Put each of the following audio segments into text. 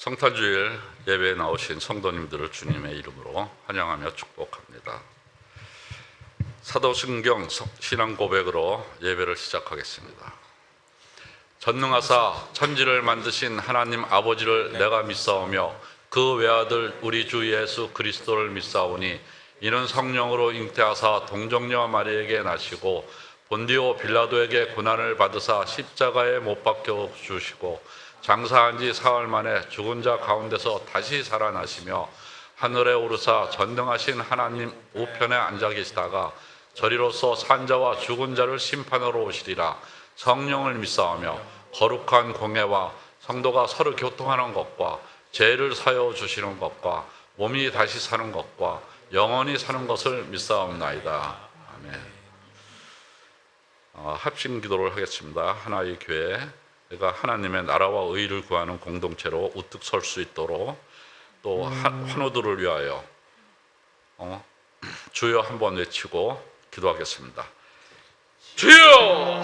성탄주일 예배에 나오신 성도님들을 주님의 이름으로 환영하며 축복합니다. 사도신경 신앙 고백으로 예배를 시작하겠습니다. 전능하사 천지를 만드신 하나님 아버지를 내가 믿사오며 그 외아들 우리 주 예수 그리스도를 믿사오니 이는 성령으로 잉태하사 동정녀 마리에게 나시고 본디오 빌라도에게 고난을 받으사 십자가에 못 박혀 주시고 장사한 지 사흘 만에 죽은 자 가운데서 다시 살아나시며 하늘에 오르사 전능하신 하나님 우편에 앉아 계시다가 저리로서 산자와 죽은 자를 심판하러 오시리라. 성령을 믿사오며 거룩한 공예와 성도가 서로 교통하는 것과 죄를 사여 주시는 것과 몸이 다시 사는 것과 영원히 사는 것을 믿사옵나이다. 아멘. 합심 기도를 하겠습니다. 하나의 교회가 하나님의 나라와 의를 구하는 공동체로 우뚝 설 수 있도록 또 환우들을 위하여 주여 한번 외치고 기도하겠습니다. 주여!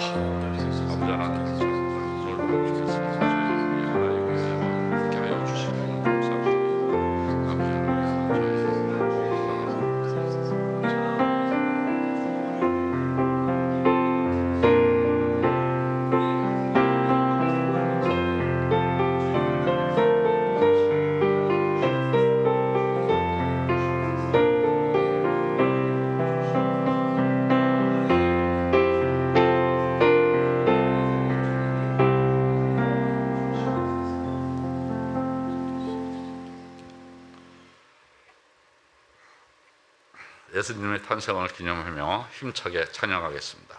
예수님의 탄생을 기념하며 힘차게 찬양하겠습니다.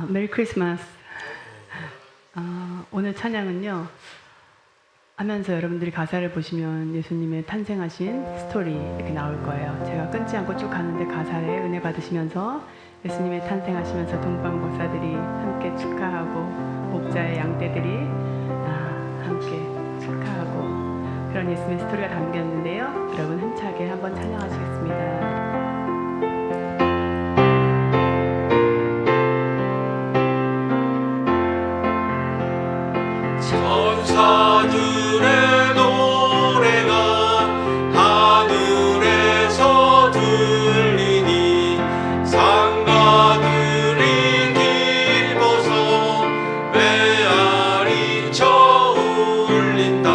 메리 크리스마스. 오늘 찬양은요 하면서 여러분들이 가사를 보시면 예수님의 탄생하신 스토리 이렇게 나올 거예요. 제가 끊지 않고 쭉 가는데 가사에 은혜 받으시면서 예수님의 탄생하시면서 동방목사들이 함께 축하하고 목자의 양떼들이 함께 축하하고 그런 예수님의 스토리가 담겼는데요. 여러분 힘차게 한번 찬양하시겠습니다. 천사들의 노래가 하늘에서 들리니 상가들이 기뻐서 메아리 쳐 울린다.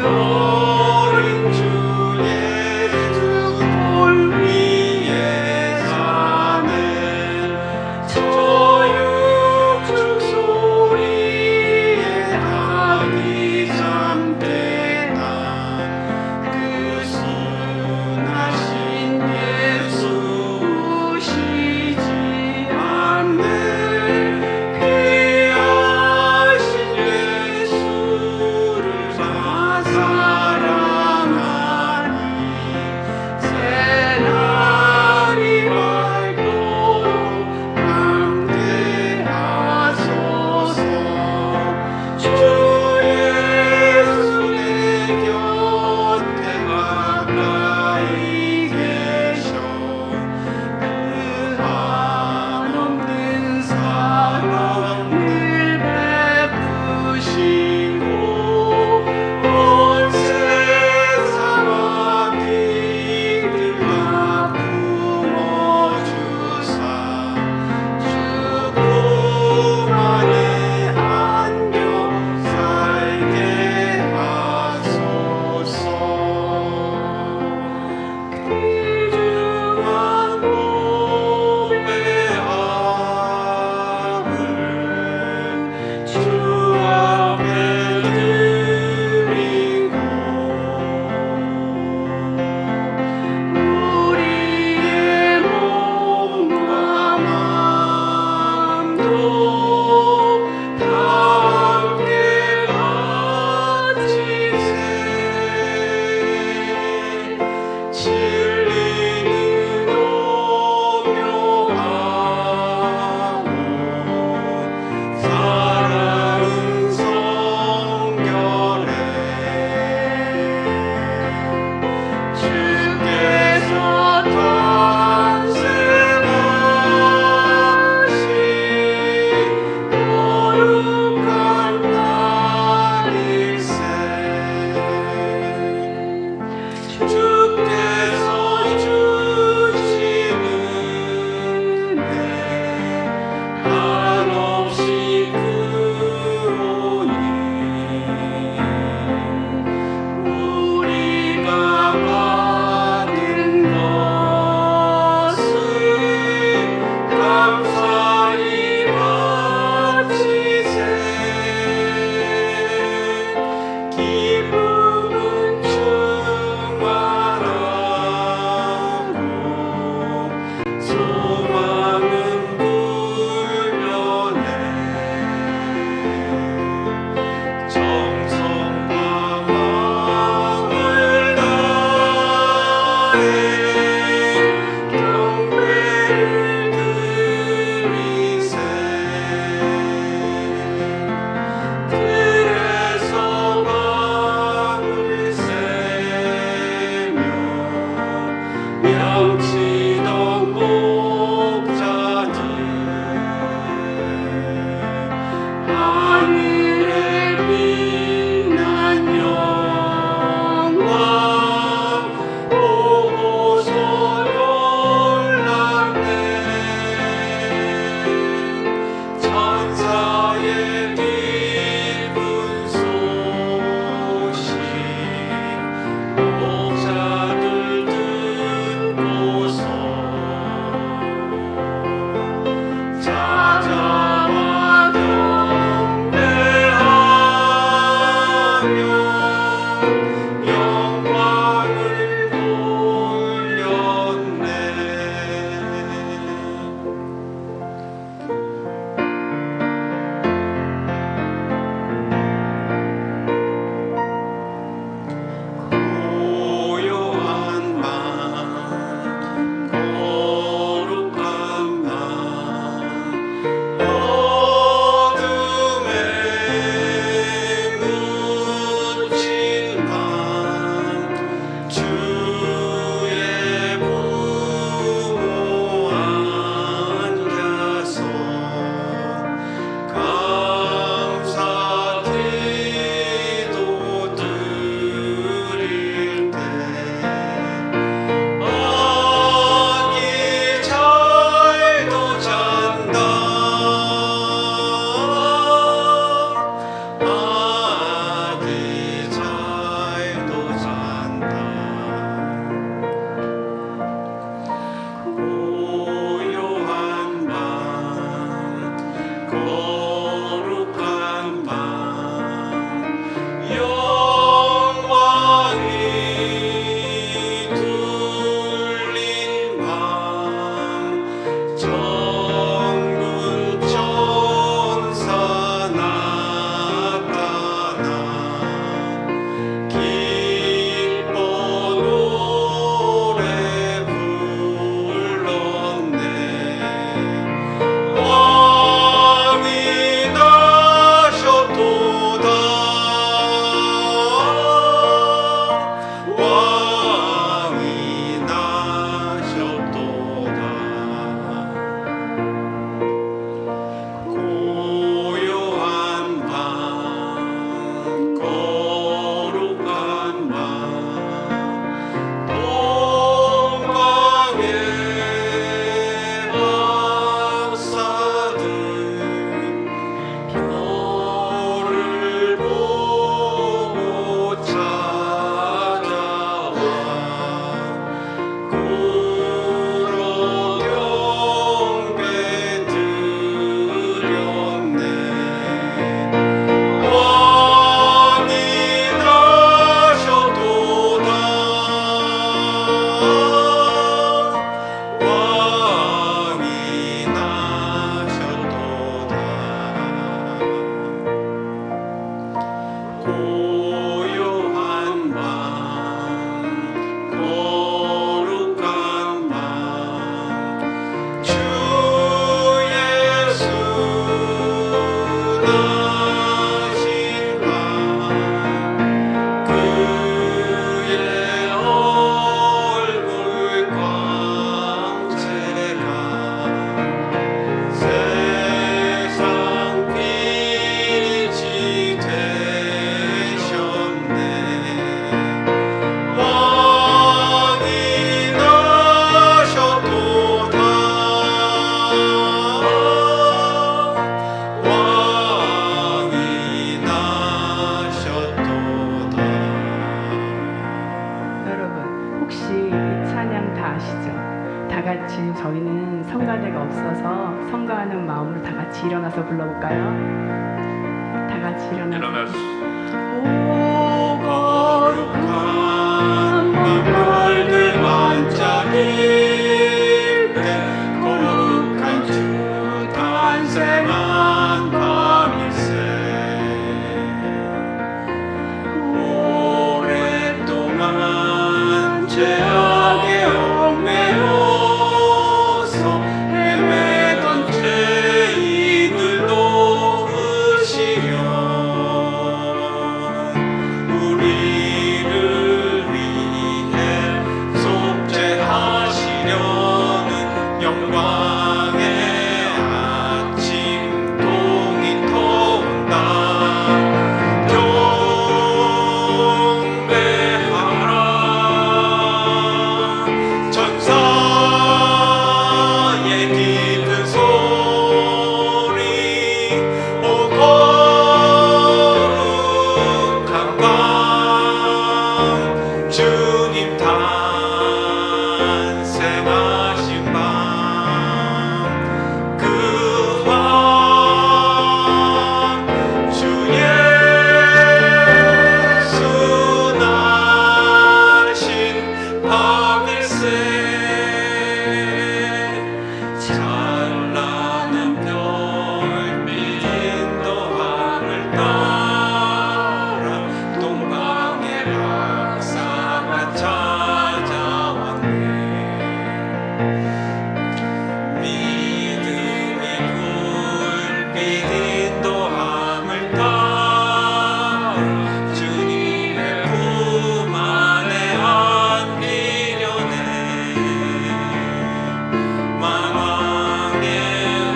어린 주 예수 돌 위에 사네 저 육축 소리에 닭이 잠들다 그 순하신 예수 오시지 않네 귀하신 예수를 다 사랑하니 새날이 밝도록 함께하소서 주 예수 내 곁에 가까이 계셔 그 한없는 사랑 늘 베푸시고 온 세상 악기들 다 품어주사 주 품 안에 안겨 살게 하소서 귀중한 고백함을 주 앞에 드리고 우리의 몸과 마음도 다 함께 바치세 진리는 오묘하고 사랑은 성결해 주께서 탄생하신 거룩한 날일세 주께서 주시는 내 한없이 크오니 우리가 받은 것은 감사히 바치세 기쁨은 충만하고 소망은 불변해 정성과 마음을 다해 경배를 드리세 들에서 밤을 새며 명치던 목자들 하늘에 빛난 영광 보고서 놀랐네 천사의 기쁜 소식 목자들 듣고서 찾아와 경배하며 영광을 돌렸네 고요한 밤 거룩한 밤 어둠에 묻힌 밤 지금 저희는 성가대가 없어서 성가하는 마음으로 다 같이 일어나서 불러볼까요? 다 같이 일어나서. 오 거룩한 밤별들 반짝일 때 거룩한 주 탄생한 밤일세 오랫동안 죄악에 얽매여서 헤매던 죄인을 도우시려 우리를 위해 속죄하시려는 영광의 아침 동이 터온다 경배하라 천사의 깊은 소리 오 거룩한 밤 주님 탄생하신 밤 그 밤 주 예수 나신 밤일세 찬란한 별빛 인도함을 따라 동방의 박사가 찾아왔네 믿음의 불빛 인도함을 따라 주님의 품 안에 안기려네 만왕의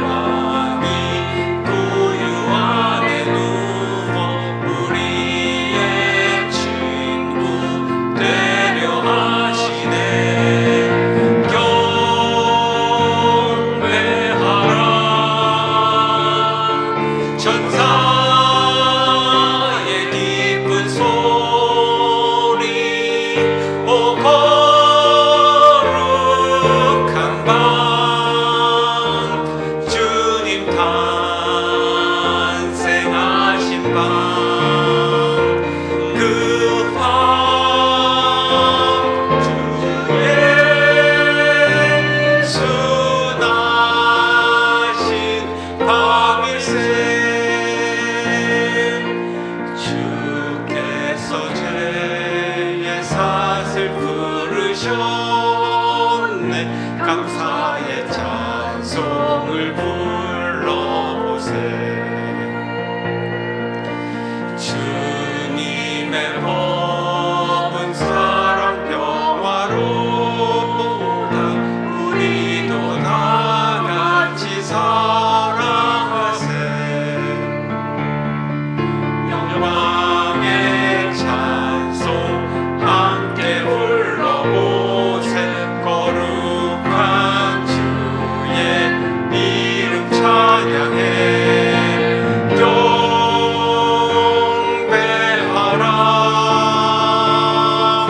왕이 구유 안에 누워 우리의 친구 되려 하시네 경배하라 천사의 깊은 소리 오 거룩한 밤 주님 탄생하신 밤 그 밤 주 예수 나신 밤일세 주께서 죄의 삿을 부르셨네 감사의 찬송을 불러보세 주님의 법은 사랑 평화로다 우리도 다 같이 사랑하세 영광의 찬송 함께 불러보세 거룩한 주의 이름 찬양해 경배하라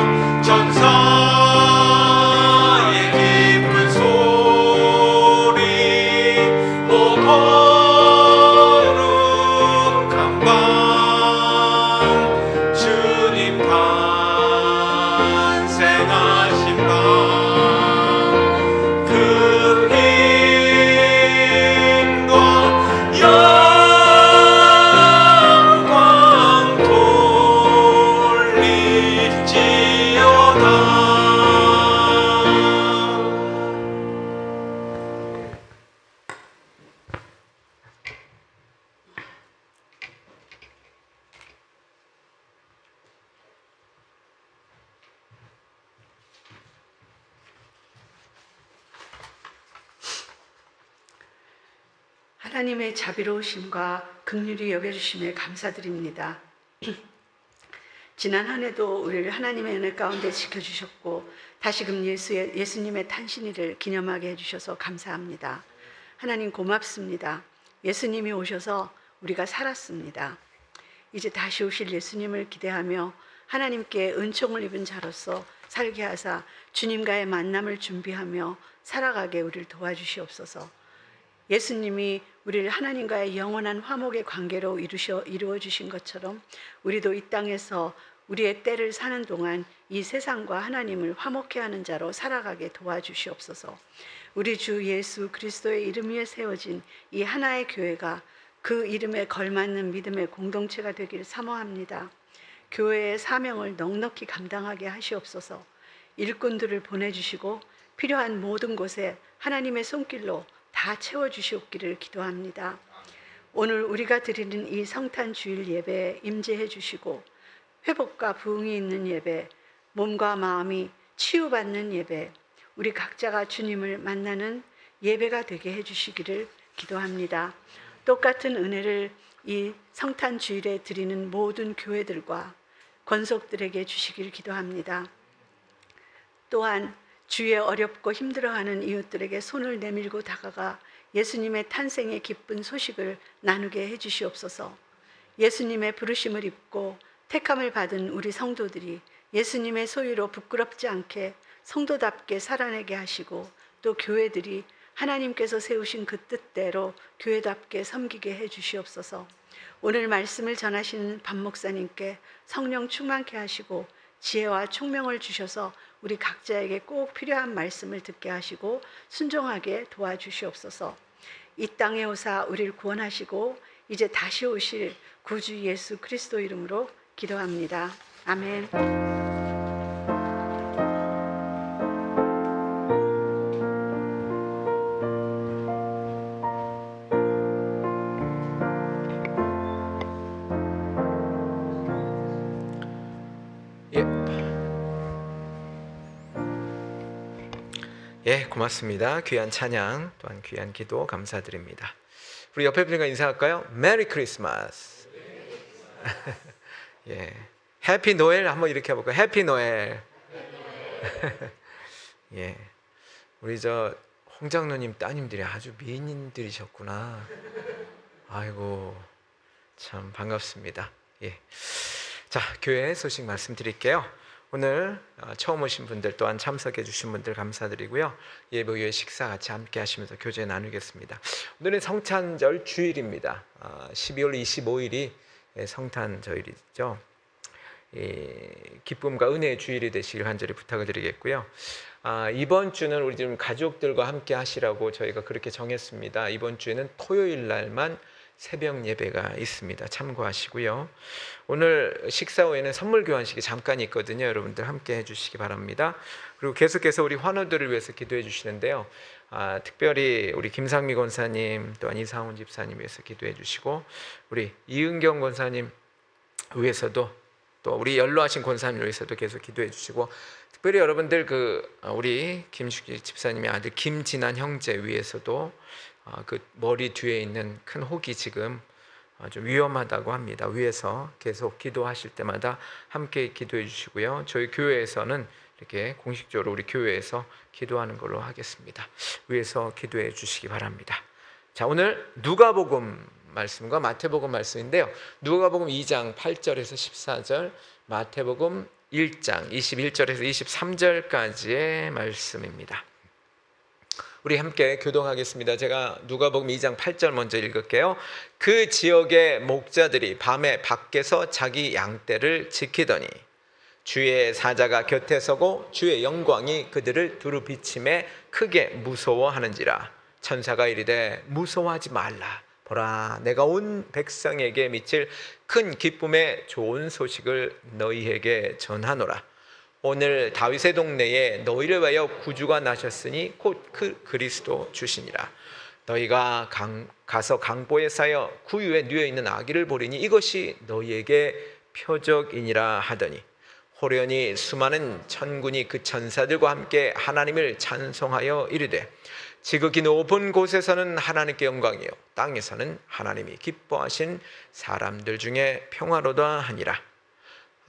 천사의 깊은 소리 오 거룩한 밤 주님 탄생하신 밤 그 힘과 영광 돌릴지어다 하나님의 자비로우심과 긍휼히 여겨주심에 감사드립니다. 지난 한 해도 우리를 하나님의 은혜 가운데 지켜주셨고 다시금 예수님의 탄신일을 기념하게 해주셔서 감사합니다. 하나님 고맙습니다. 예수님이 오셔서 우리가 살았습니다. 이제 다시 오실 예수님을 기대하며 하나님께 은총을 입은 자로서 살게 하사 주님과의 만남을 준비하며 살아가게 우리를 도와주시옵소서. 예수님이 우리를 하나님과의 영원한 화목의 관계로 이루어 주신 것처럼 우리도 이 땅에서 우리의 때를 사는 동안 이 세상과 하나님을 화목케 하는 자로 살아가게 도와주시옵소서. 우리 주 예수 그리스도의 이름 위에 세워진 이 하나의 교회가 그 이름에 걸맞는 믿음의 공동체가 되기를 사모합니다. 교회의 사명을 넉넉히 감당하게 하시옵소서. 일꾼들을 보내주시고 필요한 모든 곳에 하나님의 손길로 다 채워주시옵기를 기도합니다. 오늘 우리가 드리는 이 성탄 주일 예배에 임재해 주시고 회복과 부흥이 있는 예배, 몸과 마음이 치유받는 예배, 우리 각자가 주님을 만나는 예배가 되게 해주시기를 기도합니다. 똑같은 은혜를 이 성탄 주일에 드리는 모든 교회들과 권속들에게 주시기를 기도합니다. 또한 주의 어렵고 힘들어하는 이웃들에게 손을 내밀고 다가가 예수님의 탄생의 기쁜 소식을 나누게 해주시옵소서. 예수님의 부르심을 입고 택함을 받은 우리 성도들이 예수님의 소유로 부끄럽지 않게 성도답게 살아내게 하시고 또 교회들이 하나님께서 세우신 그 뜻대로 교회답게 섬기게 해주시옵소서. 오늘 말씀을 전하시는 반 목사님께 성령 충만케 하시고 지혜와 총명을 주셔서 우리 각자에게 꼭 필요한 말씀을 듣게 하시고 순종하게 도와주시옵소서. 이 땅에 오사 우리를 구원하시고 이제 다시 오실 구주 예수 그리스도 이름으로 기도합니다. 아멘. 고맙습니다. 귀한 찬양 또한 귀한 기도 감사드립니다. 우리 옆에 분과 인사할까요? 메리 크리스마스. 예, 해피 노엘 한번 이렇게 해볼까요? 해피 노엘. 예, 우리 저 홍장로님 따님들이 아주 미인들이셨구나. 아이고 참 반갑습니다. 예, 자 교회 소식 말씀드릴게요. 오늘 처음 오신 분들 또한 참석해 주신 분들 감사드리고요. 예배 후에 식사 같이 함께 하시면서 교제 나누겠습니다. 오늘은 성탄절 주일입니다. 12월 25일이 성탄절이죠. 기쁨과 은혜의 주일이 되시길 간절히 부탁을 드리겠고요. 이번 주는 우리 좀 가족들과 함께 하시라고 저희가 그렇게 정했습니다. 이번 주에는 토요일 날만 새벽 예배가 있습니다. 참고하시고요. 오늘 식사 후에는 선물 교환식이 잠깐 있거든요. 여러분들 함께 해주시기 바랍니다. 그리고 계속해서 우리 환우들을 위해서 기도해 주시는데요. 특별히 우리 김상미 권사님 또한 이상훈 집사님 위해서 기도해 주시고 우리 이은경 권사님 위해서도 또 우리 연로하신 권사님 위해서도 계속 기도해 주시고 특별히 여러분들 우리 김숙기 집사님의 아들 김진한 형제 위해서도 그 머리 뒤에 있는 큰 혹이 지금 좀 위험하다고 합니다. 위에서 계속 기도하실 때마다 함께 기도해 주시고요. 저희 교회에서는 이렇게 공식적으로 우리 교회에서 기도하는 걸로 하겠습니다. 위에서 기도해 주시기 바랍니다. 자, 오늘 누가복음 말씀과 마태복음 말씀인데요. 누가복음 2장 8절에서 14절, 마태복음 1장 21절에서 23절까지의 말씀입니다. 우리 함께 교동하겠습니다. 제가 누가복음 2장 8절 먼저 읽을게요. 그 지역의 목자들이 밤에 밖에서 자기 양떼를 지키더니 주의 사자가 곁에 서고 주의 영광이 그들을 두루 비침에 크게 무서워하는지라. 천사가 이르되 무서워하지 말라. 보라, 내가 온 백성에게 미칠 큰 기쁨의 좋은 소식을 너희에게 전하노라. 오늘 다윗의 동네에 너희를 위하여 구주가 나셨으니 곧 그 그리스도 주시니라. 너희가 가서 강보에 쌓여 구유에 누워 있는 아기를 보리니 이것이 너희에게 표적이니라 하더니 호련히 수많은 천군이 그 천사들과 함께 하나님을 찬송하여 이르되 지극히 높은 곳에서는 하나님께 영광이요 땅에서는 하나님이 기뻐하신 사람들 중에 평화로다 하니라.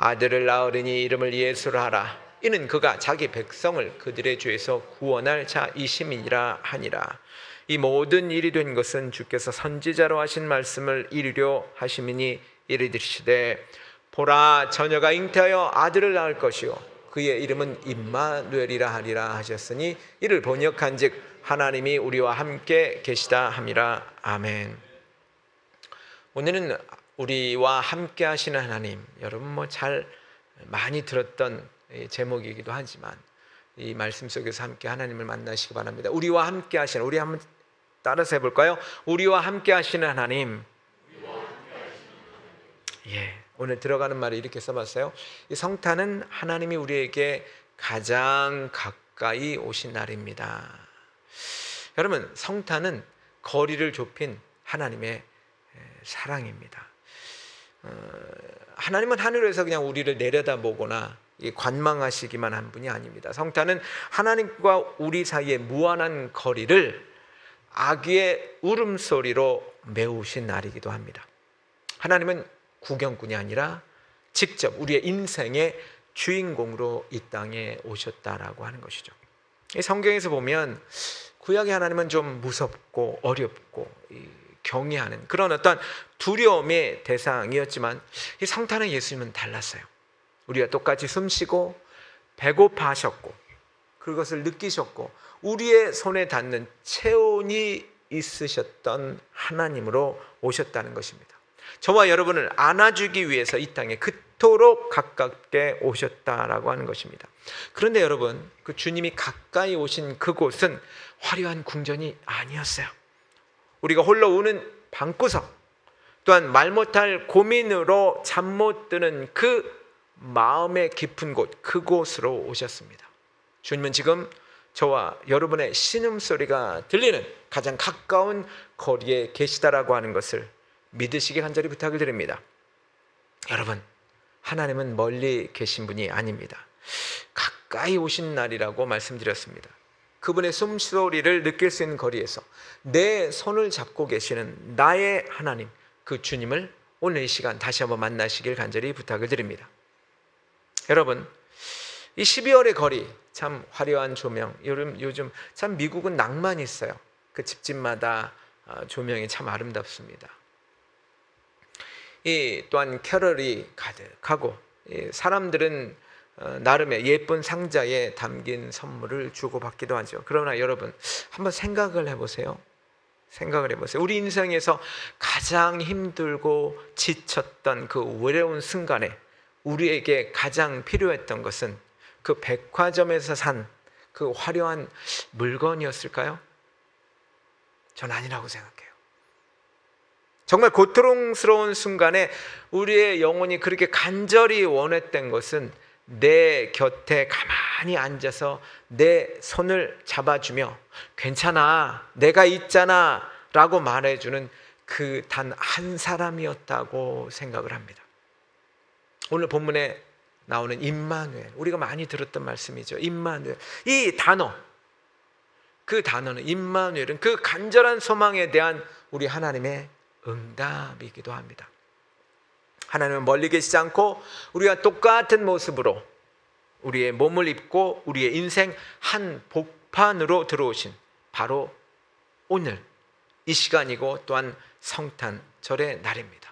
아들을 낳으리니 이름을 예수라 하라. 이는 그가 자기 백성을 그들의 죄에서 구원할 자이심이니라 하니라. 이 모든 일이 된 것은 주께서 선지자로 하신 말씀을 이루려 하심이니 이르시되 보라, 처녀가 잉태하여 아들을 낳을 것이요 그의 이름은 임마누엘이라 하리라 하셨으니 이를 번역한즉 하나님이 우리와 함께 계시다 함이라. 아멘. 오늘은 우리와 함께 하시는 하나님, 여러분 잘 많이 들었던 제목이기도 하지만 이 말씀 속에서 함께 하나님을 만나시기 바랍니다. 우리와 함께 하시는, 우리 한번 따라서 해볼까요? 우리와 함께 하시는 하나님. 예, 오늘 들어가는 말을 이렇게 써봤어요. 이 성탄은 하나님이 우리에게 가장 가까이 오신 날입니다. 여러분, 성탄은 거리를 좁힌 하나님의 사랑입니다. 하나님은 하늘에서 그냥 우리를 내려다보거나 관망하시기만 한 분이 아닙니다. 성탄은 하나님과 우리 사이의 무한한 거리를 아기의 울음소리로 메우신 날이기도 합니다. 하나님은 구경꾼이 아니라 직접 우리의 인생의 주인공으로 이 땅에 오셨다라고 하는 것이죠. 성경에서 보면 구약의 하나님은 좀 무섭고 어렵고 경외하는 그런 어떤 두려움의 대상이었지만 이 성탄의 예수님은 달랐어요. 우리가 똑같이 숨쉬고 배고파하셨고 그것을 느끼셨고 우리의 손에 닿는 체온이 있으셨던 하나님으로 오셨다는 것입니다. 저와 여러분을 안아주기 위해서 이 땅에 그토록 가깝게 오셨다라고 하는 것입니다. 그런데 여러분, 그 주님이 가까이 오신 그곳은 화려한 궁전이 아니었어요. 우리가 홀로 우는 방구석, 또한 말 못할 고민으로 잠 못 드는 그 마음의 깊은 곳, 그곳으로 오셨습니다. 주님은 지금 저와 여러분의 신음소리가 들리는 가장 가까운 거리에 계시다라고 하는 것을 믿으시기 간절히 부탁을 드립니다. 여러분, 하나님은 멀리 계신 분이 아닙니다. 가까이 오신 날이라고 말씀드렸습니다. 그분의 숨소리를 느낄 수 있는 거리에서 내 손을 잡고 계시는 나의 하나님, 그 주님을 오늘 이 시간 다시 한번 만나시길 간절히 부탁을 드립니다. 여러분, 이 12월의 거리 참 화려한 조명, 요즘 참 미국은 낭만이 있어요. 그 집집마다 조명이 참 아름답습니다. 또한 캐럴이 가득하고 사람들은 나름의 예쁜 상자에 담긴 선물을 주고받기도 하죠. 그러나 여러분, 한번 생각을 해보세요. 우리 인생에서 가장 힘들고 지쳤던 그 외로운 순간에 우리에게 가장 필요했던 것은 그 백화점에서 산 그 화려한 물건이었을까요? 전 아니라고 생각해요. 정말 고통스러운 순간에 우리의 영혼이 그렇게 간절히 원했던 것은 내 곁에 가만히 앉아서 내 손을 잡아주며 괜찮아, 내가 있잖아 라고 말해주는 그 단 한 사람이었다고 생각을 합니다. 오늘 본문에 나오는 임마누엘, 우리가 많이 들었던 말씀이죠. 임마누엘, 이 단어, 그 단어는 임마누엘은 그 간절한 소망에 대한 우리 하나님의 응답이기도 합니다. 하나님은 멀리 계시지 않고 우리가 똑같은 모습으로 우리의 몸을 입고 우리의 인생 한 복판으로 들어오신 바로 오늘 이 시간이고 또한 성탄절의 날입니다.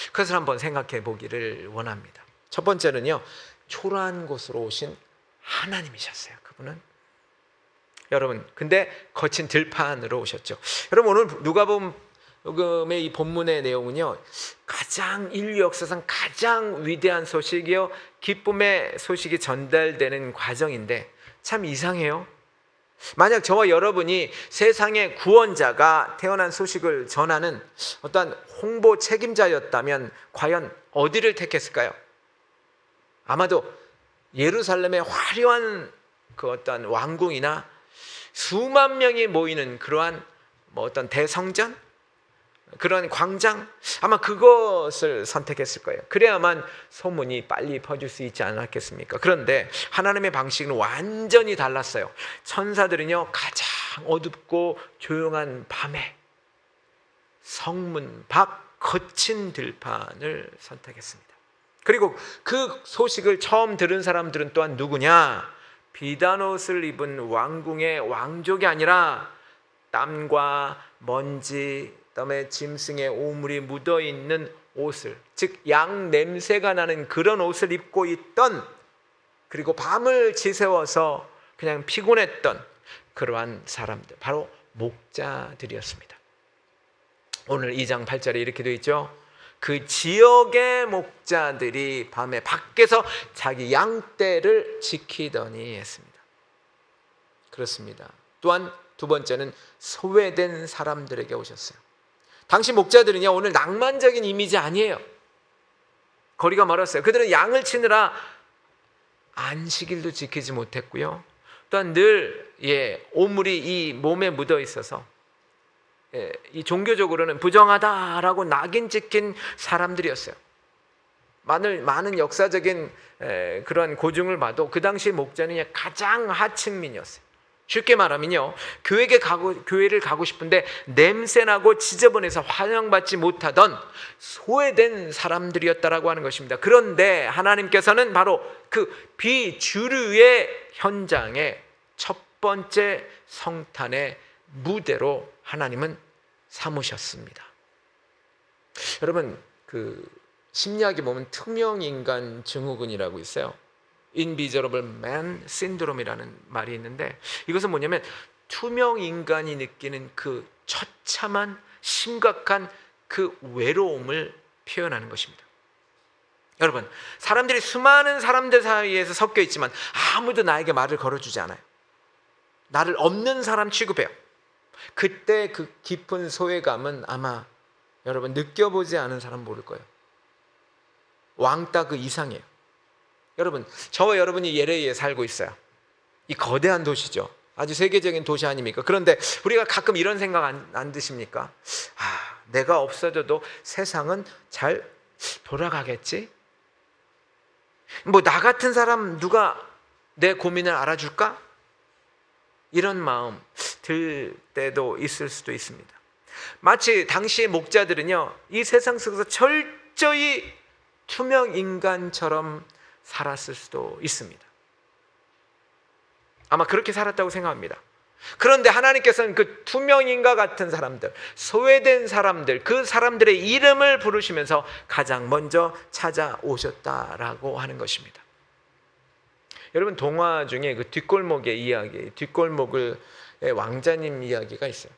그것을 한번 생각해 보기를 원합니다. 첫 번째는요, 초라한 곳으로 오신 하나님이셨어요. 그분은 여러분, 근데 거친 들판으로 오셨죠. 여러분, 오늘 누가복음의 이 본문의 내용은요, 가장 인류 역사상 가장 위대한 소식이요, 기쁨의 소식이 전달되는 과정인데 참 이상해요. 만약 저와 여러분이 세상의 구원자가 태어난 소식을 전하는 어떤 홍보 책임자였다면 과연 어디를 택했을까요? 아마도 예루살렘의 화려한 그 어떤 왕궁이나 수만 명이 모이는 그러한 어떤 대성전, 그런 광장, 아마 그것을 선택했을 거예요. 그래야만 소문이 빨리 퍼질 수 있지 않았겠습니까? 그런데 하나님의 방식은 완전히 달랐어요. 천사들은요, 가장 어둡고 조용한 밤에 성문 밖 거친 들판을 선택했습니다. 그리고 그 소식을 처음 들은 사람들은 또한 누구냐? 비단 옷을 입은 왕궁의 왕족이 아니라 땀과 먼지, 그다음에 짐승의 오물이 묻어있는 옷을, 즉 양 냄새가 나는 그런 옷을 입고 있던 그리고 밤을 지새워서 그냥 피곤했던 그러한 사람들, 바로 목자들이었습니다. 오늘 2장 8절에 이렇게 되어 있죠. 그 지역의 목자들이 밤에 밖에서 자기 양떼를 지키더니 했습니다. 그렇습니다. 또한 두 번째는 소외된 사람들에게 오셨어요. 당시 목자들은요, 오늘 낭만적인 이미지 아니에요. 거리가 멀었어요. 그들은 양을 치느라 안식일도 지키지 못했고요. 또한 늘 오물이 이 몸에 묻어 있어서 이 종교적으로는 부정하다라고 낙인 찍힌 사람들이었어요. 많은 역사적인 그러한 고증을 봐도 그 당시 목자는 가장 하층민이었어요. 쉽게 말하면요, 교회를 가고 싶은데 냄새나고 지저분해서 환영받지 못하던 소외된 사람들이었다라고 하는 것입니다. 그런데 하나님께서는 바로 그 비주류의 현장에 첫 번째 성탄의 무대로 하나님은 삼으셨습니다. 여러분, 그 심리학에 보면 투명인간 증후군이라고 있어요. Invisible Man Syndrome이라는 말이 있는데, 이것은 뭐냐면 투명인간이 느끼는 그 처참한 심각한 그 외로움을 표현하는 것입니다. 여러분, 사람들이 수많은 사람들 사이에서 섞여 있지만 아무도 나에게 말을 걸어주지 않아요. 나를 없는 사람 취급해요. 그때 그 깊은 소외감은 아마 여러분 느껴보지 않은 사람 모를 거예요. 왕따 그 이상이에요. 여러분, 저와 여러분이 LA에 살고 있어요. 이 거대한 도시죠. 아주 세계적인 도시 아닙니까? 그런데 우리가 가끔 이런 생각 안 드십니까? 내가 없어져도 세상은 잘 돌아가겠지? 뭐 나 같은 사람 누가 내 고민을 알아줄까? 이런 마음 들 때도 있을 수도 있습니다. 마치 당시의 목자들은요, 이 세상 속에서 철저히 투명 인간처럼 살았을 수도 있습니다. 아마 그렇게 살았다고 생각합니다. 그런데 하나님께서는 그 투명인과 같은 사람들, 소외된 사람들, 그 사람들의 이름을 부르시면서 가장 먼저 찾아오셨다라고 하는 것입니다. 여러분, 동화 중에 그 뒷골목의 이야기, 뒷골목의 왕자님 이야기가 있어요.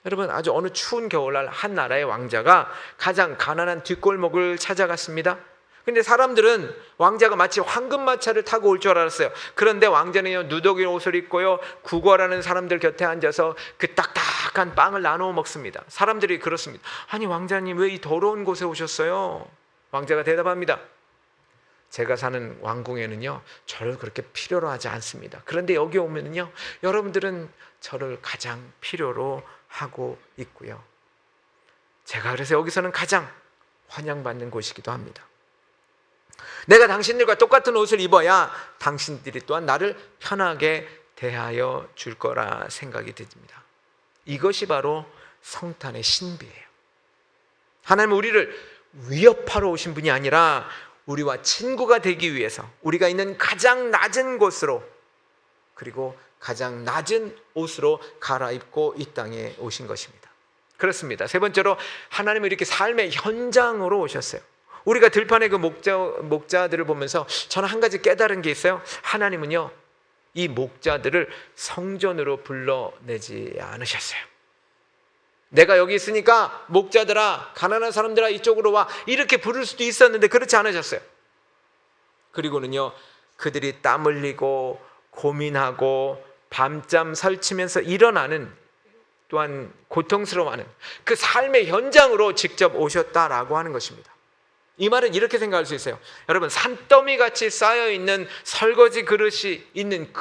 여러분, 아주 어느 추운 겨울날 한 나라의 왕자가 가장 가난한 뒷골목을 찾아갔습니다. 근데 사람들은 왕자가 마치 황금마차를 타고 올 줄 알았어요. 그런데 왕자는요, 누더기 옷을 입고요, 구걸하는 사람들 곁에 앉아서 그 딱딱한 빵을 나누어 먹습니다. 사람들이 그렇습니다. 아니, 왕자님 왜 이 더러운 곳에 오셨어요? 왕자가 대답합니다. 제가 사는 왕궁에는요, 저를 그렇게 필요로 하지 않습니다. 그런데 여기 오면은요, 여러분들은 저를 가장 필요로 하고 있고요. 제가 그래서 여기서는 가장 환영받는 곳이기도 합니다. 내가 당신들과 똑같은 옷을 입어야 당신들이 또한 나를 편하게 대하여 줄 거라 생각이 듭니다. 이것이 바로 성탄의 신비예요. 하나님은 우리를 위협하러 오신 분이 아니라 우리와 친구가 되기 위해서 우리가 있는 가장 낮은 곳으로, 그리고 가장 낮은 옷으로 갈아입고 이 땅에 오신 것입니다. 그렇습니다. 세 번째로 하나님은 이렇게 삶의 현장으로 오셨어요. 우리가 들판의 그 목자들을 보면서 저는 한 가지 깨달은 게 있어요. 하나님은요, 이 목자들을 성전으로 불러내지 않으셨어요. 내가 여기 있으니까 목자들아, 가난한 사람들아 이쪽으로 와, 이렇게 부를 수도 있었는데 그렇지 않으셨어요. 그리고는요, 그들이 땀 흘리고 고민하고 밤잠 설치면서 일어나는, 또한 고통스러워하는 그 삶의 현장으로 직접 오셨다라고 하는 것입니다. 이 말은 이렇게 생각할 수 있어요. 여러분, 산더미 같이 쌓여있는 설거지 그릇이 있는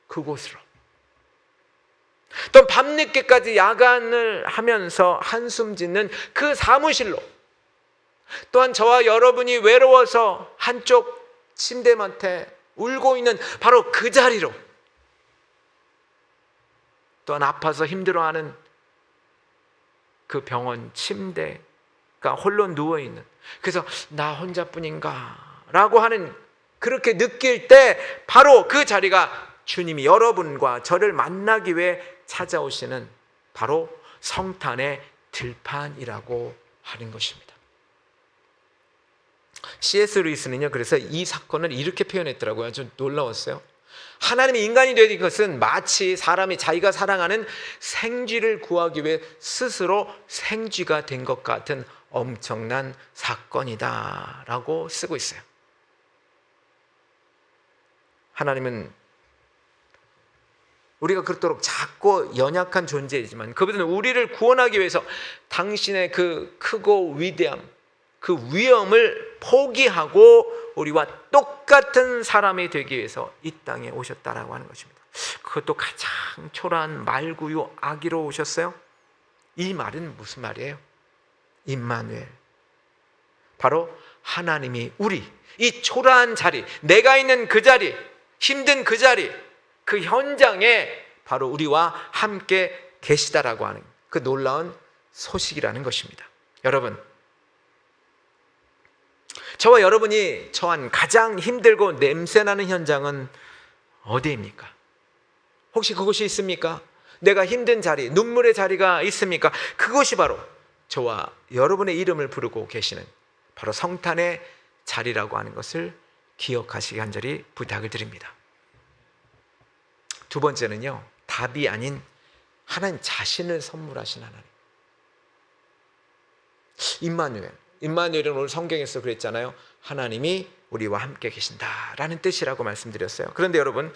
그곳으로, 또 밤늦게까지 야간을 하면서 한숨 짓는 그 사무실로, 또한 저와 여러분이 외로워서 한쪽 침대맡에 울고 있는 바로 그 자리로, 또한 아파서 힘들어하는 그 병원 침대가 홀로 누워있는, 그래서 나 혼자뿐인가 라고 하는, 그렇게 느낄 때 바로 그 자리가 주님이 여러분과 저를 만나기 위해 찾아오시는 바로 성탄의 들판이라고 하는 것입니다. C.S. 루이스는요, 그래서 이 사건을 이렇게 표현했더라고요. 좀 놀라웠어요. 하나님이 인간이 된 것은 마치 사람이 자기가 사랑하는 생쥐를 구하기 위해 스스로 생쥐가 된 것 같은 엄청난 사건이다 라고 쓰고 있어요. 하나님은 우리가 그렇도록 작고 연약한 존재이지만 그분은 우리를 구원하기 위해서 당신의 그 크고 위대함, 그 위엄을 포기하고 우리와 똑같은 사람이 되기 위해서 이 땅에 오셨다라고 하는 것입니다. 그것도 가장 초라한 말구유 아기로 오셨어요. 이 말은 무슨 말이에요? 임마누엘, 바로 하나님이 우리 이 초라한 자리, 내가 있는 그 자리, 힘든 그 자리, 그 현장에 바로 우리와 함께 계시다라고 하는 그 놀라운 소식이라는 것입니다. 여러분, 저와 여러분이 처한 가장 힘들고 냄새나는 현장은 어디입니까? 혹시 그곳이 있습니까? 내가 힘든 자리, 눈물의 자리가 있습니까? 그것이 바로 저와 여러분의 이름을 부르고 계시는 바로 성탄의 자리라고 하는 것을 기억하시기 간절히 부탁을 드립니다. 두 번째는요, 답이 아닌 하나님 자신을 선물하신 하나님. 임마누엘은 오늘 성경에서 그랬잖아요. 하나님이 우리와 함께 계신다라는 뜻이라고 말씀드렸어요. 그런데 여러분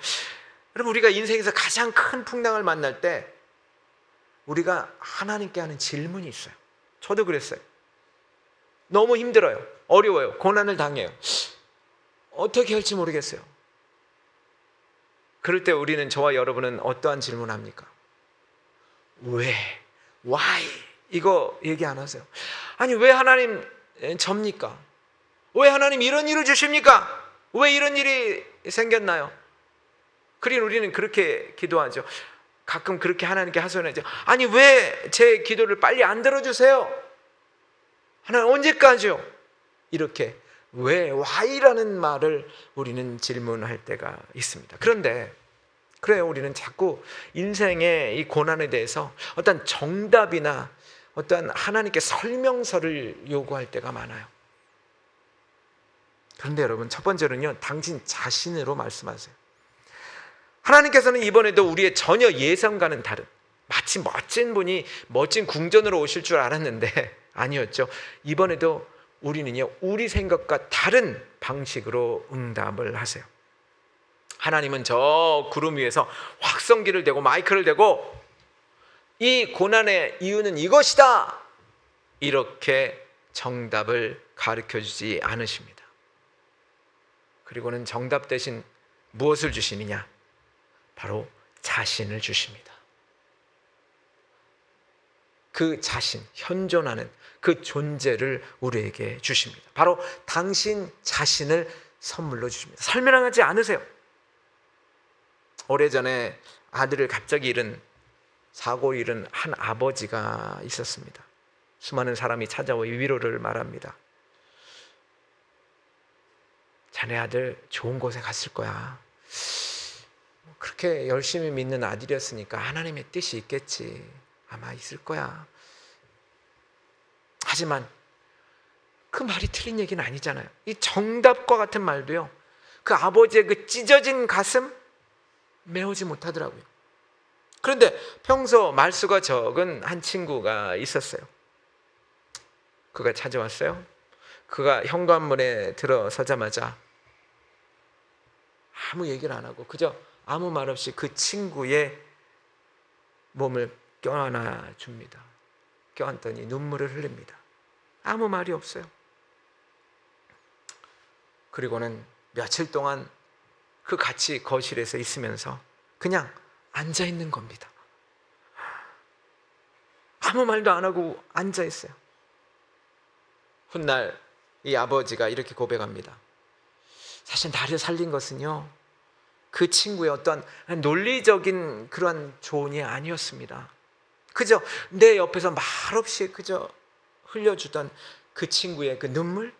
우리가 인생에서 가장 큰 풍랑을 만날 때 우리가 하나님께 하는 질문이 있어요. 저도 그랬어요. 너무 힘들어요. 어려워요. 고난을 당해요. 어떻게 할지 모르겠어요. 그럴 때 우리는, 저와 여러분은 어떠한 질문을 합니까? 왜? Why? 이거 얘기 안 하세요. 아니, 왜 하나님 접니까? 왜 하나님 이런 일을 주십니까? 왜 이런 일이 생겼나요? 그린 우리는 그렇게 기도하죠. 가끔 그렇게 하나님께 하소연하죠. 아니, 왜 제 기도를 빨리 안 들어주세요? 하나님 언제까지요? 이렇게 왜, why라는 말을 우리는 질문할 때가 있습니다. 그런데 그래요, 우리는 자꾸 인생의 이 고난에 대해서 어떤 정답이나 어떤 하나님께 설명서를 요구할 때가 많아요. 그런데 여러분, 첫 번째로는요, 당신 자신으로 말씀하세요. 하나님께서는 이번에도 우리의 전혀 예상과는 다른, 마치 멋진 분이 멋진 궁전으로 오실 줄 알았는데 아니었죠. 이번에도 우리는요, 우리 생각과 다른 방식으로 응답을 하세요. 하나님은 저 구름 위에서 확성기를 대고 마이크를 대고 이 고난의 이유는 이것이다, 이렇게 정답을 가르쳐주지 않으십니다. 그리고는 정답 대신 무엇을 주시느냐? 바로 자신을 주십니다. 그 자신, 현존하는 그 존재를 우리에게 주십니다. 바로 당신 자신을 선물로 주십니다. 설명하지 않으세요. 오래전에 아들을 갑자기 사고 잃은 한 아버지가 있었습니다. 수많은 사람이 찾아와 위로를 말합니다. 자네 아들 좋은 곳에 갔을 거야. 그렇게 열심히 믿는 아들이었으니까 하나님의 뜻이 있겠지. 아마 있을 거야. 하지만 그 말이 틀린 얘기는 아니잖아요. 이 정답과 같은 말도요, 그 아버지의 그 찢어진 가슴 메우지 못하더라고요. 그런데 평소 말수가 적은 한 친구가 있었어요. 그가 찾아왔어요. 그가 현관문에 들어서자마자 아무 얘기를 안 하고 그저 아무 말 없이 그 친구의 몸을 껴안아 줍니다. 껴안더니 눈물을 흘립니다. 아무 말이 없어요. 그리고는 며칠 동안 그 같이 거실에서 있으면서 그냥 앉아 있는 겁니다. 아무 말도 안 하고 앉아 있어요. 훗날 이 아버지가 이렇게 고백합니다. 사실 나를 살린 것은요, 그 친구의 어떤 논리적인 그런 조언이 아니었습니다. 그저 내 옆에서 말없이 그저 흘려주던 그 친구의 그 눈물,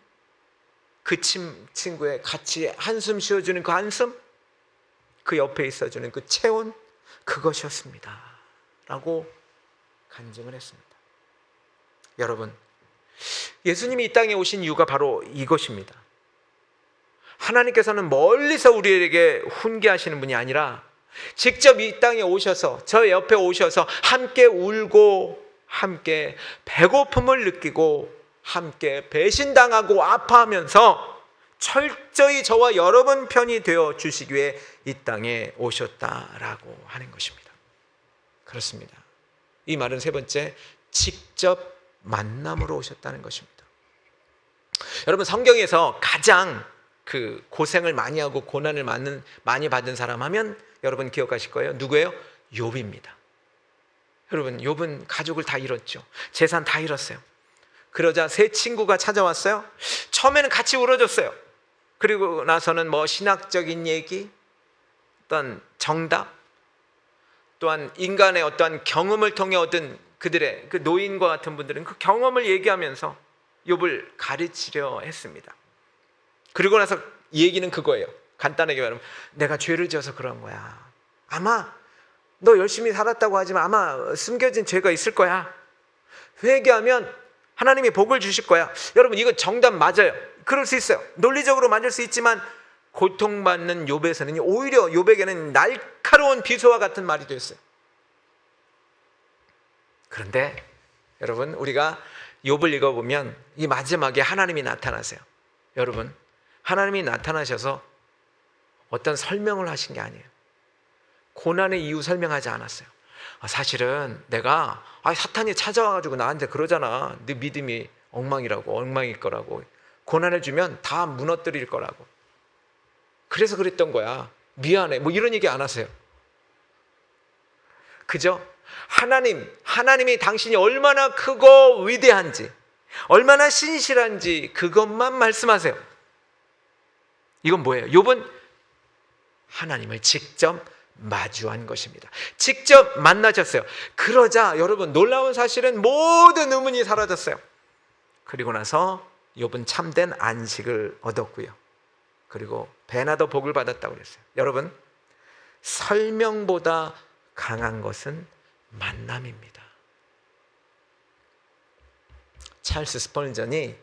그 친구의 같이 한숨 쉬어주는 그 한숨, 그 옆에 있어주는 그 체온, 그것이었습니다 라고 간증을 했습니다. 여러분, 예수님이 이 땅에 오신 이유가 바로 이것입니다. 하나님께서는 멀리서 우리에게 훈계하시는 분이 아니라 직접 이 땅에 오셔서 저 옆에 오셔서 함께 울고 함께 배고픔을 느끼고 함께 배신당하고 아파하면서 철저히 저와 여러분 편이 되어 주시기 위해 이 땅에 오셨다라고 하는 것입니다. 그렇습니다. 이 말은 세 번째, 직접 만남으로 오셨다는 것입니다. 여러분, 성경에서 가장 그 고생을 많이 하고 고난을 많이 받은 사람 하면 여러분 기억하실 거예요. 누구예요? 욥입니다. 여러분, 욥은 가족을 다 잃었죠. 재산 다 잃었어요. 그러자 세 친구가 찾아왔어요. 처음에는 같이 울어줬어요. 그리고 나서는 뭐 신학적인 얘기, 어떤 정답, 또한 인간의 어떠한 경험을 통해 얻은 그들의 그 노인과 같은 분들은 그 경험을 얘기하면서 욥을 가르치려 했습니다. 그리고 나서 이 얘기는 그거예요. 간단하게 말하면 내가 죄를 지어서 그런 거야. 아마 너 열심히 살았다고 하지만 아마 숨겨진 죄가 있을 거야. 회개하면 하나님이 복을 주실 거야. 여러분, 이거 정답 맞아요. 그럴 수 있어요. 논리적으로 맞을 수 있지만 고통받는 욥에서는 오히려 욥에게는 날카로운 비소와 같은 말이 됐어요. 그런데 여러분, 우리가 욥을 읽어보면 이 마지막에 하나님이 나타나세요. 여러분, 하나님이 나타나셔서 어떤 설명을 하신 게 아니에요. 고난의 이유 설명하지 않았어요. 사실은 내가 사탄이 찾아와가지고 나한테 그러잖아. 네 믿음이 엉망일 거라고. 고난을 주면 다 무너뜨릴 거라고. 그래서 그랬던 거야. 미안해. 뭐 이런 얘기 안 하세요. 그죠? 하나님이 당신이 얼마나 크고 위대한지, 얼마나 신실한지 그것만 말씀하세요. 이건 뭐예요? 욥은 하나님을 직접 마주한 것입니다. 직접 만나셨어요. 그러자 여러분, 놀라운 사실은 모든 의문이 사라졌어요. 그리고 나서 욥은 참된 안식을 얻었고요. 그리고 배나 더 복을 받았다고 그랬어요. 여러분, 설명보다 강한 것은 만남입니다. 찰스 스펄전이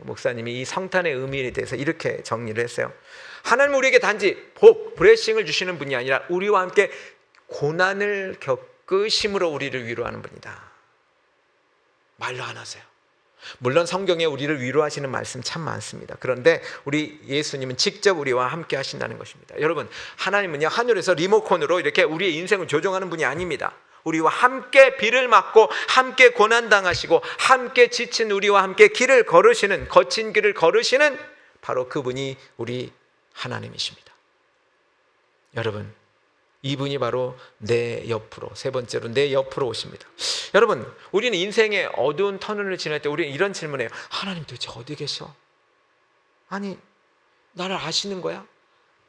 목사님이 이 성탄의 의미에 대해서 이렇게 정리를 했어요. 하나님은 우리에게 단지 브레싱을 주시는 분이 아니라 우리와 함께 고난을 겪으심으로 우리를 위로하는 분이다. 말로 안 하세요. 물론 성경에 우리를 위로하시는 말씀 참 많습니다. 그런데 우리 예수님은 직접 우리와 함께 하신다는 것입니다. 여러분, 하나님은요, 하늘에서 리모컨으로 이렇게 우리의 인생을 조종하는 분이 아닙니다. 우리와 함께 비를 맞고 함께 고난당하시고 함께 지친 우리와 함께 거친 길을 걸으시는 바로 그분이 우리 하나님이십니다. 여러분, 이분이 바로 내 옆으로, 세 번째로 내 옆으로 오십니다. 여러분, 우리는 인생의 어두운 터널을 지날 때 우리는 이런 질문을 해요. 하나님 도대체 어디 계셔? 아니, 나를 아시는 거야?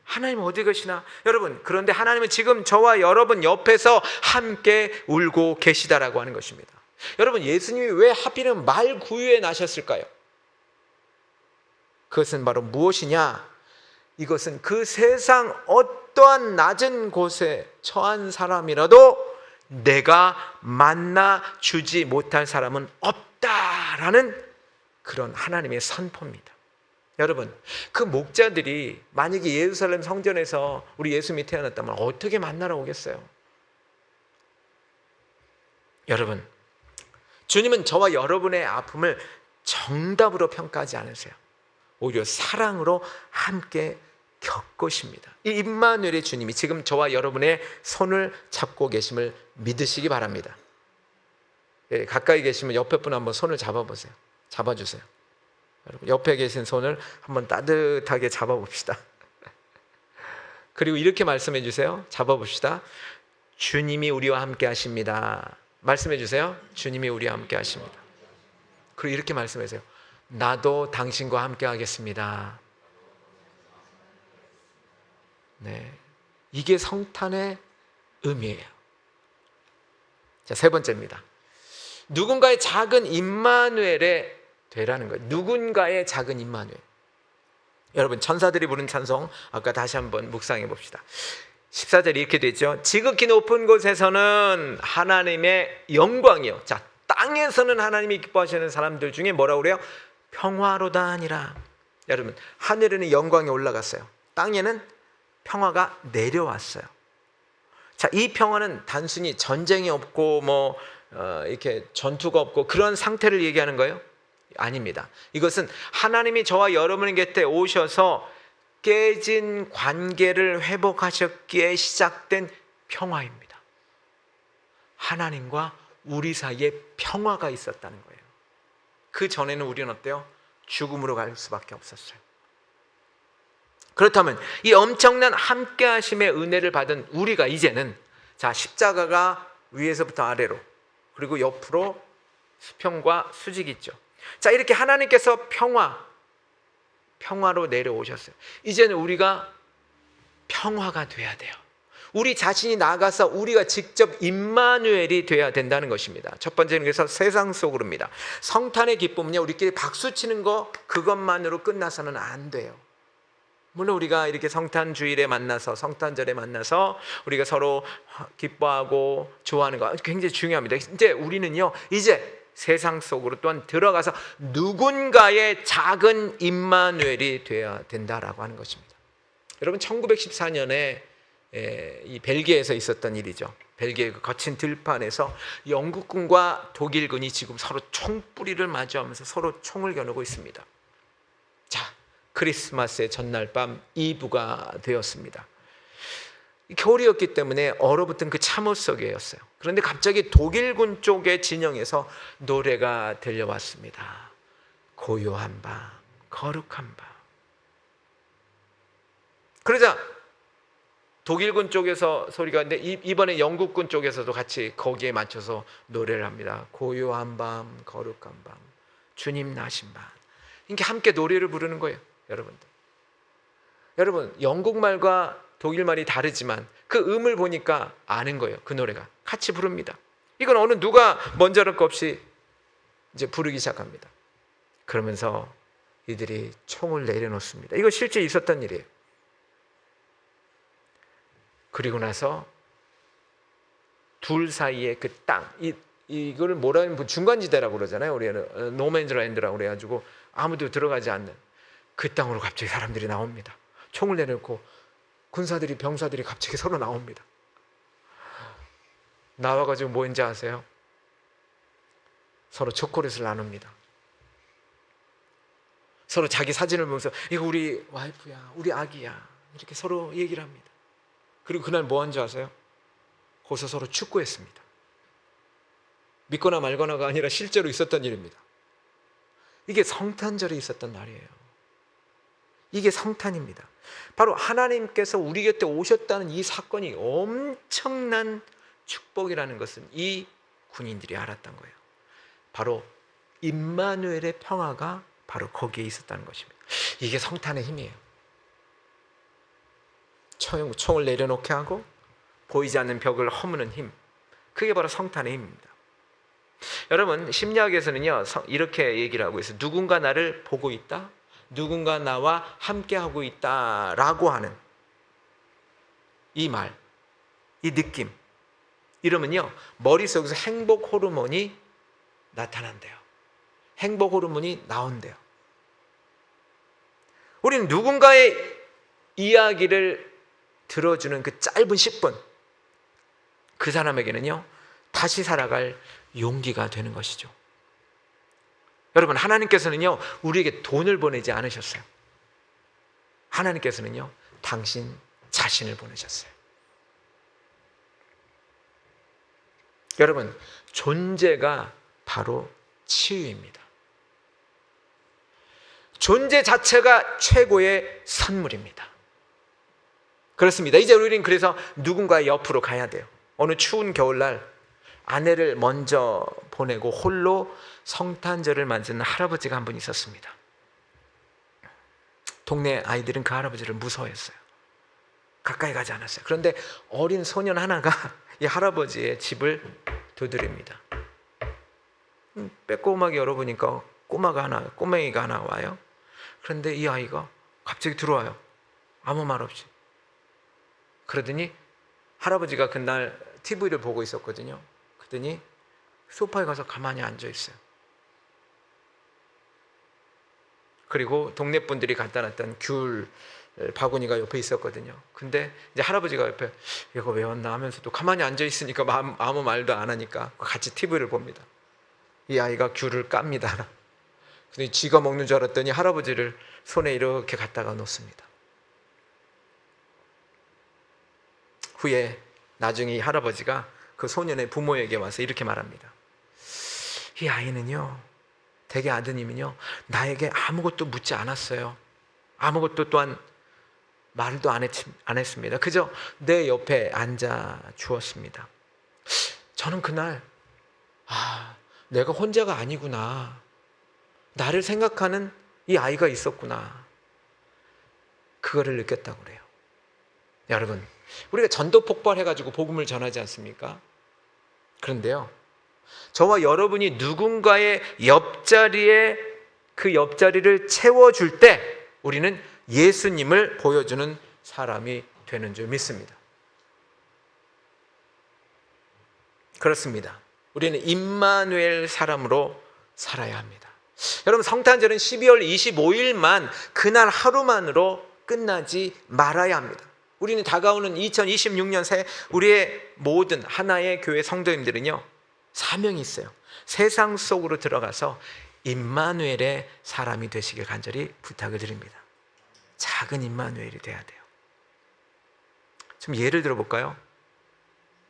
하나님 어디 계시나? 여러분, 그런데 하나님은 지금 저와 여러분 옆에서 함께 울고 계시다라고 하는 것입니다. 여러분, 예수님이 왜 하필이면 말구유에 나셨을까요? 그것은 바로 무엇이냐? 이것은 그 세상 어떠한 낮은 곳에 처한 사람이라도 내가 만나 주지 못할 사람은 없다라는 그런 하나님의 선포입니다. 여러분, 그 목자들이 만약에 예루살렘 성전에서 우리 예수님이 태어났다면 어떻게 만나러 오겠어요? 여러분, 주님은 저와 여러분의 아픔을 정답으로 평가하지 않으세요. 오히려 사랑으로 함께 겪으십니다. 이 임마누엘의 주님이 지금 저와 여러분의 손을 잡고 계심을 믿으시기 바랍니다. 예, 가까이 계시면 옆에 분 한번 손을 잡아보세요. 잡아주세요. 여러분, 옆에 계신 손을 한번 따뜻하게 잡아봅시다. 그리고 이렇게 말씀해 주세요. 잡아봅시다. 주님이 우리와 함께 하십니다. 말씀해 주세요. 주님이 우리와 함께 하십니다. 그리고 이렇게 말씀해 주세요. 나도 당신과 함께 하겠습니다. 네, 이게 성탄의 의미예요. 자, 세 번째입니다. 누군가의 작은 임마누엘의 되라는 거예요. 누군가의 작은 임마누엘. 여러분, 천사들이 부른 찬송 아까 다시 한번 묵상해 봅시다. 14절이 이렇게 되죠. 지극히 높은 곳에서는 하나님의 영광이요. 자, 땅에서는 하나님이 기뻐하시는 사람들 중에 뭐라고 그래요? 평화로다 하니라. 여러분, 하늘에는 영광이 올라갔어요. 땅에는 평화가 내려왔어요. 자, 이 평화는 단순히 전쟁이 없고 이렇게 전투가 없고 그런 상태를 얘기하는 거예요? 아닙니다. 이것은 하나님이 저와 여러분의 곁에 오셔서 깨진 관계를 회복하셨기에 시작된 평화입니다. 하나님과 우리 사이에 평화가 있었다는 거예요. 그 전에는 우리는 어때요? 죽음으로 갈 수밖에 없었어요. 그렇다면 이 엄청난 함께 하심의 은혜를 받은 우리가 이제는, 자, 십자가가 위에서부터 아래로 그리고 옆으로 수평과 수직이 있죠. 자, 이렇게 하나님께서 평화로 내려오셨어요. 이제는 우리가 평화가 돼야 돼요. 우리 자신이 나가서 우리가 직접 임마누엘이 돼야 된다는 것입니다. 첫 번째는 그래서 세상 속으로입니다. 성탄의 기쁨은요, 우리끼리 박수 치는 거 그것만으로 끝나서는 안 돼요. 물론 우리가 이렇게 성탄 주일에 만나서, 성탄절에 만나서 우리가 서로 기뻐하고 좋아하는 거 굉장히 중요합니다. 이제 우리는요, 이제 세상 속으로 또한 들어가서 누군가의 작은 임마누엘이 되어야 된다라고 하는 것입니다. 여러분, 1914년에 이 벨기에에서 있었던 일이죠. 벨기에 그 거친 들판에서 영국군과 독일군이 지금 서로 총뿌리를 마주하면서 서로 총을 겨누고 있습니다. 자, 크리스마스의 전날 밤 이브가 되었습니다. 겨울이었기 때문에 얼어붙은 그 참호 속이었어요. 그런데 갑자기 독일군 쪽의 진영에서 노래가 들려왔습니다. 고요한 밤, 거룩한 밤. 그러자 독일군 쪽에서 소리가 있는데 이번에 영국군 쪽에서도 같이 거기에 맞춰서 노래를 합니다. 고요한 밤, 거룩한 밤, 주님 나신 밤. 이렇게 함께 노래를 부르는 거예요, 여러분들. 여러분, 영국말과 독일말이 다르지만 그 음을 보니까 아는 거예요. 그 노래가 같이 부릅니다. 이건 어느 누가 먼저 할 것 없이 이제 부르기 시작합니다. 그러면서 이들이 총을 내려놓습니다. 이거 실제 있었던 일이에요. 그리고 나서 둘 사이에 그 땅, 이거를 뭐라 하면 중간지대라고 그러잖아요. 우리는 노맨즈랜드라고 그래가지고 아무도 들어가지 않는 그 땅으로 갑자기 사람들이 나옵니다. 총을 내놓고 군사들이, 병사들이 갑자기 서로 나옵니다. 나와가지고 뭐 했는지 아세요? 서로 초콜릿을 나눕니다. 서로 자기 사진을 보면서 이거 우리 와이프야, 우리 아기야, 이렇게 서로 얘기를 합니다. 그리고 그날 뭐 한 줄 아세요? 거기서 서로 축구했습니다. 믿거나 말거나가 아니라 실제로 있었던 일입니다. 이게 성탄절에 있었던 날이에요. 이게 성탄입니다. 바로 하나님께서 우리 곁에 오셨다는 이 사건이 엄청난 축복이라는 것은 이 군인들이 알았던 거예요. 바로 임마누엘의 평화가 바로 거기에 있었다는 것입니다. 이게 성탄의 힘이에요. 총을 내려놓게 하고 보이지 않는 벽을 허무는 힘, 그게 바로 성탄의 힘입니다. 여러분, 심리학에서는요 이렇게 얘기를 하고 있어요. 누군가 나를 보고 있다, 누군가 나와 함께하고 있다라고 하는 이 말, 이 느낌, 이러면요 머릿속에서 행복 호르몬이 나타난대요. 행복 호르몬이 나온대요. 우리는 누군가의 이야기를 들어주는 그 짧은 10분, 그 사람에게는요 다시 살아갈 용기가 되는 것이죠. 여러분, 하나님께서는요 우리에게 돈을 보내지 않으셨어요. 하나님께서는요 당신 자신을 보내셨어요. 여러분, 존재가 바로 치유입니다. 존재 자체가 최고의 선물입니다. 그렇습니다. 이제 우리는 그래서 누군가의 옆으로 가야 돼요. 어느 추운 겨울날 아내를 먼저 보내고 홀로 성탄절을 맞이하는 할아버지가 한 분 있었습니다. 동네 아이들은 그 할아버지를 무서워했어요. 가까이 가지 않았어요. 그런데 어린 소년 하나가 이 할아버지의 집을 두드립니다. 빼꼼하게 열어보니까 꼬맹이가 하나 와요. 그런데 이 아이가 갑자기 들어와요. 아무 말 없이. 그러더니 할아버지가 그날 TV를 보고 있었거든요. 그러더니 소파에 가서 가만히 앉아 있어요. 그리고 동네 분들이 갖다 놨던 귤 바구니가 옆에 있었거든요. 근데 이제 할아버지가 옆에 이거 왜 왔나 하면서도 가만히 앉아 있으니까 아무 말도 안 하니까 같이 TV를 봅니다. 이 아이가 귤을 깝니다. 근데 지가 먹는 줄 알았더니 할아버지를 손에 이렇게 갖다가 놓습니다. 후에 나중에 이 할아버지가 그 소년의 부모에게 와서 이렇게 말합니다. 이 아이는요, 대개 아드님은요, 나에게 아무것도 묻지 않았어요. 아무것도 또한 말도 안 했습니다. 그저 내 옆에 앉아 주었습니다. 저는 그날 내가 혼자가 아니구나. 나를 생각하는 이 아이가 있었구나. 그거를 느꼈다고 그래요. 여러분, 우리가 전도 폭발해가지고 복음을 전하지 않습니까? 그런데요, 저와 여러분이 누군가의 옆자리에 그 옆자리를 채워줄 때 우리는 예수님을 보여주는 사람이 되는 줄 믿습니다. 그렇습니다. 우리는 임마누엘 사람으로 살아야 합니다. 여러분, 성탄절은 12월 25일만 그날 하루만으로 끝나지 말아야 합니다. 우리는 다가오는 2026년 새 우리의 모든 하나의 교회 성도님들은요, 사명이 있어요. 세상 속으로 들어가서 임마누엘의 사람이 되시길 간절히 부탁을 드립니다. 작은 임마누엘이 돼야 돼요. 좀 예를 들어볼까요?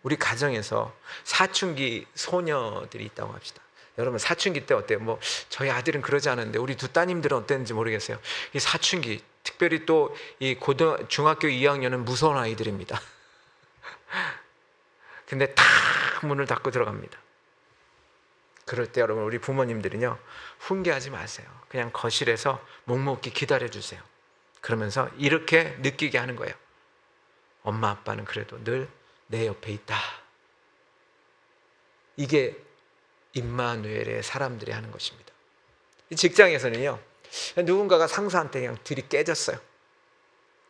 우리 가정에서 사춘기 소녀들이 있다고 합시다. 여러분, 사춘기 때 어때요? 저희 아들은 그러지 않은데 우리 두 따님들은 어땠는지 모르겠어요. 이 사춘기, 특별히 또 이 중학교 2학년은 무서운 아이들입니다. 근데 탁 문을 닫고 들어갑니다. 그럴 때 여러분, 우리 부모님들은요, 훈계하지 마세요. 그냥 거실에서 묵묵히 기다려주세요. 그러면서 이렇게 느끼게 하는 거예요. 엄마 아빠는 그래도 늘 내 옆에 있다. 이게 임마누엘의 사람들이 하는 것입니다. 이 직장에서는요, 누군가가 상사한테 그냥 들이 깨졌어요.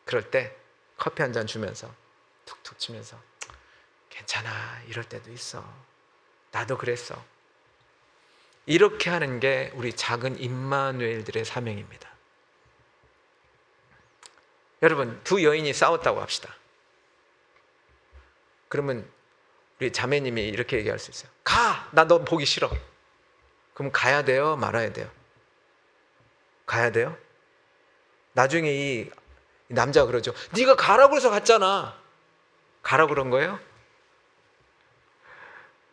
그럴 때 커피 한 잔 주면서 툭툭 치면서 괜찮아, 이럴 때도 있어. 나도 그랬어. 이렇게 하는 게 우리 작은 임마누엘들의 사명입니다. 여러분, 두 여인이 싸웠다고 합시다. 그러면 우리 자매님이 이렇게 얘기할 수 있어요. 가! 나 너 보기 싫어. 그럼 가야 돼요? 말아야 돼요? 가야 돼요? 나중에 이 남자가 그러죠. 네가 가라고 해서 갔잖아. 가라고 그런 거예요?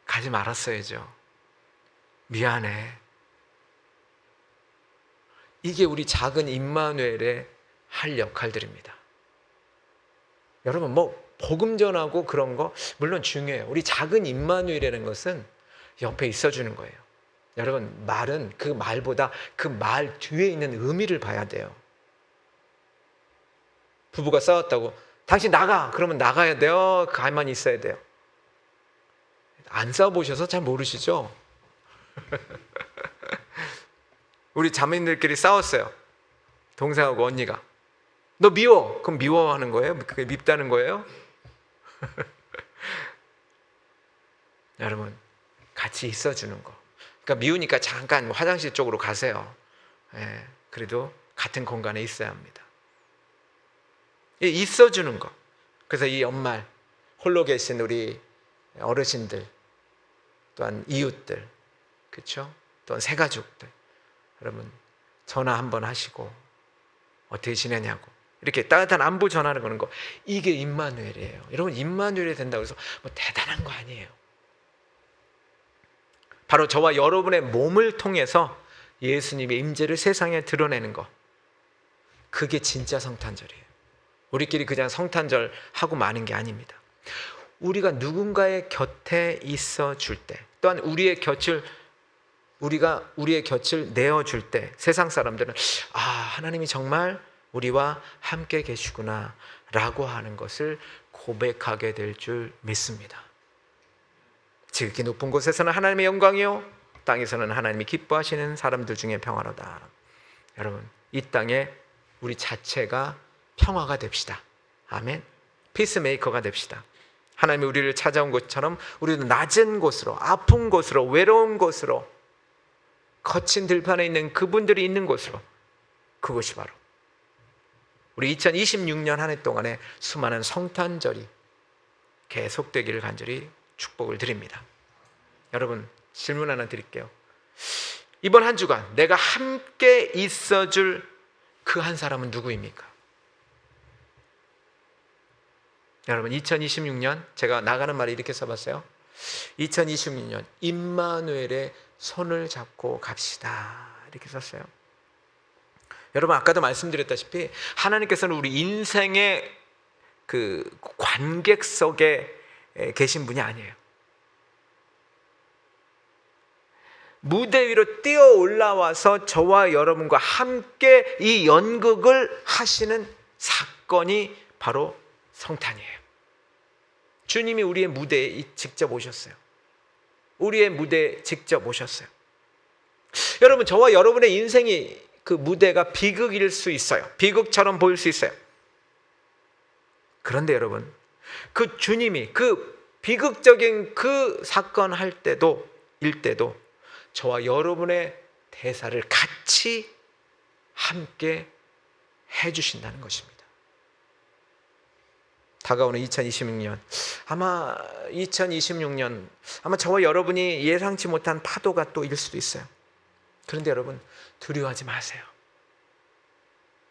가지 말았어야죠. 미안해. 이게 우리 작은 임마누엘의 할 역할들입니다. 여러분, 복음 전하고 그런 거 물론 중요해요. 우리 작은 임마누엘이라는 것은 옆에 있어주는 거예요. 여러분, 말은 그 말보다 그 말 뒤에 있는 의미를 봐야 돼요. 부부가 싸웠다고 당신 나가! 그러면 나가야 돼요? 가만히 있어야 돼요? 안 싸워보셔서 잘 모르시죠? 우리 자매님들끼리 싸웠어요. 동생하고 언니가. 너 미워. 그럼 미워하는 거예요? 그게 밉다는 거예요? 여러분, 같이 있어주는 거. 그러니까 미우니까 잠깐 화장실 쪽으로 가세요. 그래도 같은 공간에 있어야 합니다. 있어주는 거. 그래서 이 연말 홀로 계신 우리 어르신들, 또한 이웃들, 그렇죠? 또한 새가족들, 여러분 전화 한번 하시고 어떻게 지내냐고 이렇게 따뜻한 안부 전하는 거는 거, 이게 임마누엘이에요. 여러분, 임마누엘이 된다고 해서 대단한 거 아니에요. 바로 저와 여러분의 몸을 통해서 예수님의 임재를 세상에 드러내는 거, 그게 진짜 성탄절이에요. 우리끼리 그냥 성탄절 하고 마는 게 아닙니다. 우리가 누군가의 곁에 있어 줄 때, 또한 우리의 곁을 내어줄 때 세상 사람들은 하나님이 정말 우리와 함께 계시구나 라고 하는 것을 고백하게 될 줄 믿습니다. 지극히 높은 곳에서는 하나님의 영광이요, 땅에서는 하나님이 기뻐하시는 사람들 중에 평화로다. 여러분, 이 땅에 우리 자체가 평화가 됩시다. 아멘. 피스메이커가 됩시다. 하나님이 우리를 찾아온 것처럼 우리도 낮은 곳으로, 아픈 곳으로, 외로운 곳으로, 거친 들판에 있는 그분들이 있는 곳으로 그것이 바로 우리 2026년 한 해 동안에 수많은 성탄절이 계속되기를 간절히 축복을 드립니다. 여러분, 질문 하나 드릴게요. 이번 한 주간 내가 함께 있어줄 그 한 사람은 누구입니까? 여러분, 2026년 제가 나가는 말을 이렇게 써봤어요. 2026년 임마누엘의 손을 잡고 갑시다, 이렇게 썼어요. 여러분, 아까도 말씀드렸다시피 하나님께서는 우리 인생의 그 관객석에 계신 분이 아니에요. 무대 위로 뛰어 올라와서 저와 여러분과 함께 이 연극을 하시는 사건이 바로 성탄이에요. 주님이 우리의 무대에 직접 오셨어요. 우리의 무대에 직접 오셨어요. 여러분, 저와 여러분의 인생이 그 무대가 비극일 수 있어요. 비극처럼 보일 수 있어요. 그런데 여러분, 그 주님이 그 비극적인 그 사건 할 때도 저와 여러분의 대사를 같이 함께 해주신다는 것입니다. 다가오는 2026년, 아마 2026년 아마 저와 여러분이 예상치 못한 파도가 또 일 수도 있어요. 그런데 여러분, 두려워하지 마세요.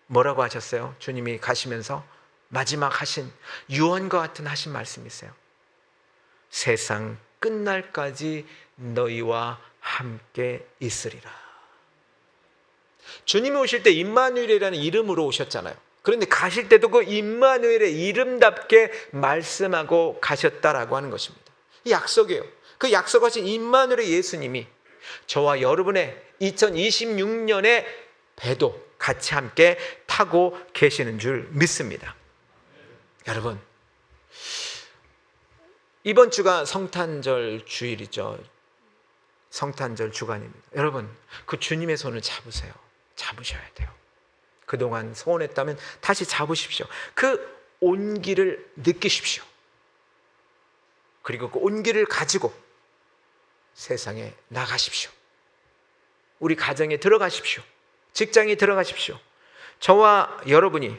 뭐라고 하셨어요? 주님이 가시면서 마지막 하신 유언과 같은 하신 말씀이 있어요. 세상 끝날까지 너희와 함께 있으리라. 주님이 오실 때 임마누엘이라는 이름으로 오셨잖아요. 그런데 가실 때도 그 임마누엘의 이름답게 말씀하고 가셨다라고 하는 것입니다. 이 약속이에요. 그 약속하신 임마누엘의 예수님이 저와 여러분의 2026년의 배도 같이 함께 타고 계시는 줄 믿습니다. 여러분, 이번 주가 성탄절 주일이죠. 성탄절 주간입니다. 여러분, 그 주님의 손을 잡으세요. 잡으셔야 돼요. 그동안 소원했다면 다시 잡으십시오. 그 온기를 느끼십시오. 그리고 그 온기를 가지고 세상에 나가십시오. 우리 가정에 들어가십시오. 직장에 들어가십시오. 저와 여러분이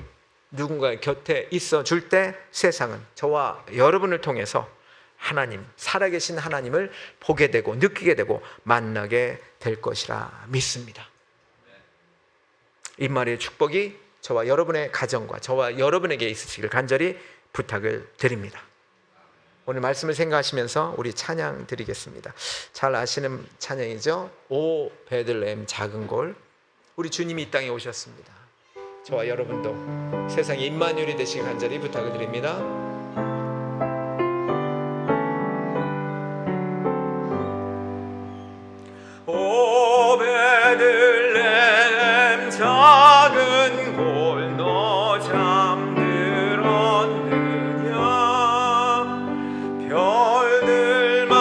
누군가의 곁에 있어 줄 때 세상은 저와 여러분을 통해서 하나님, 살아계신 하나님을 보게 되고 느끼게 되고 만나게 될 것이라 믿습니다. 임마누엘의 축복이 저와 여러분의 가정과 저와 여러분에게 있으시길 간절히 부탁을 드립니다. 오늘 말씀을 생각하시면서 우리 찬양 드리겠습니다. 잘 아시는 찬양이죠. 오 베들레헴 작은 골. 우리 주님이 이 땅에 오셨습니다. 저와 여러분도 세상에 임마누엘이 되시길 간절히 부탁을 드립니다. 오 베들레헴 작은 골 너 잠들었느냐 별들만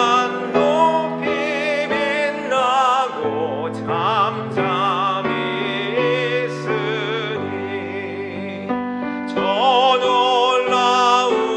높이 빛나고 잠잠히 있으니 저 놀라운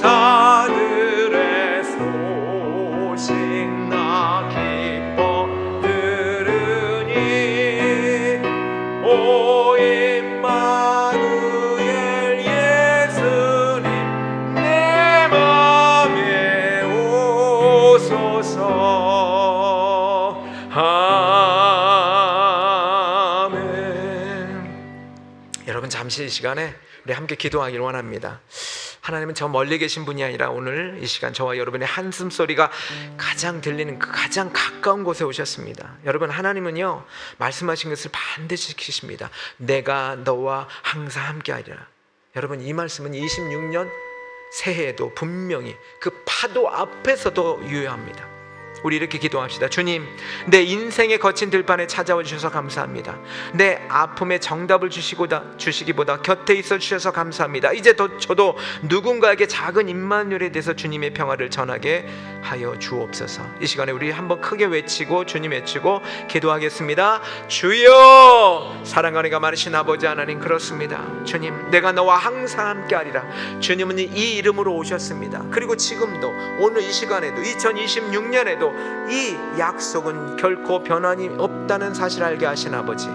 천사들의 소식 나 기뻐 들으니 오 임마누엘 예수님 내 맘에 오소서. 아멘. 여러분 잠시 이 시간에 우리 함께 기도하길 원합니다. 하나님은 저 멀리 계신 분이 아니라 오늘 이 시간 저와 여러분의 한숨 소리가 가장 들리는 그 가장 가까운 곳에 오셨습니다. 여러분, 하나님은요 말씀하신 것을 반드시 지키십니다. 내가 너와 항상 함께하리라. 여러분, 이 말씀은 26년 새해에도 분명히 그 파도 앞에서도 유효합니다. 우리 이렇게 기도합시다. 주님, 내 인생의 거친 들판에 찾아와 주셔서 감사합니다. 내 아픔에 정답을 주시기보다 곁에 있어 주셔서 감사합니다. 이제 저도 누군가에게 작은 임마누엘에 대해서 주님의 평화를 전하게 하여 주옵소서. 이 시간에 우리 한번 크게 외치고 주님 외치고 기도하겠습니다. 주여, 사랑과 은혜가 많으신 아버지 하나님, 그렇습니다. 주님, 내가 너와 항상 함께하리라. 주님은 이 이름으로 오셨습니다. 그리고 지금도 오늘 이 시간에도 2026년에도 이 약속은 결코 변함이 없다는 사실을 알게 하신 아버지,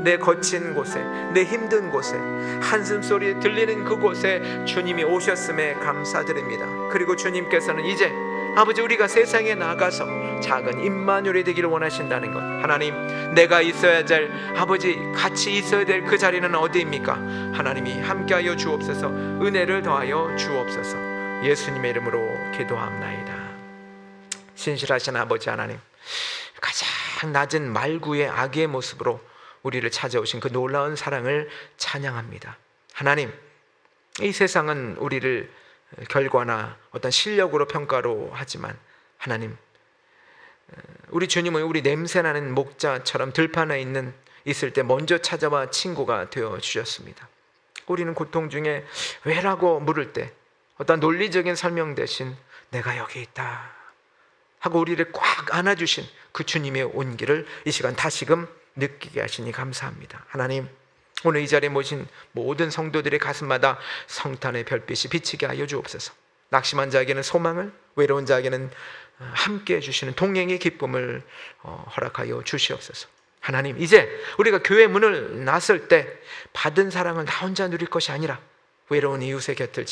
내 거친 곳에, 내 힘든 곳에, 한숨소리 들리는 그곳에 주님이 오셨음에 감사드립니다. 그리고 주님께서는 이제 아버지, 우리가 세상에 나가서 작은 임마누엘이 되기를 원하신다는 것, 하나님, 내가 있어야 될, 아버지 같이 있어야 될 그 자리는 어디입니까? 하나님이 함께하여 주옵소서. 은혜를 더하여 주옵소서. 예수님의 이름으로 기도합나이다. 신실하신 아버지 하나님, 가장 낮은 말구의 아기의 모습으로 우리를 찾아오신 그 놀라운 사랑을 찬양합니다. 하나님, 이 세상은 우리를 결과나 어떤 실력으로 평가로 하지만 하나님, 우리 주님은 우리 냄새나는 목자처럼 들판에 있을 때 먼저 찾아와 친구가 되어 주셨습니다. 우리는 고통 중에 왜라고 물을 때 어떤 논리적인 설명 대신 내가 여기 있다 하고 우리를 꽉 안아주신 그 주님의 온기를 이 시간 다시금 느끼게 하시니 감사합니다. 하나님, 오늘 이 자리에 모신 모든 성도들의 가슴마다 성탄의 별빛이 비치게 하여 주옵소서. 낙심한 자에게는 소망을, 외로운 자에게는 함께 해주시는 동행의 기쁨을 허락하여 주시옵소서. 하나님, 이제 우리가 교회 문을 났을 때 받은 사랑을 나 혼자 누릴 것이 아니라 외로운 이웃의 곁을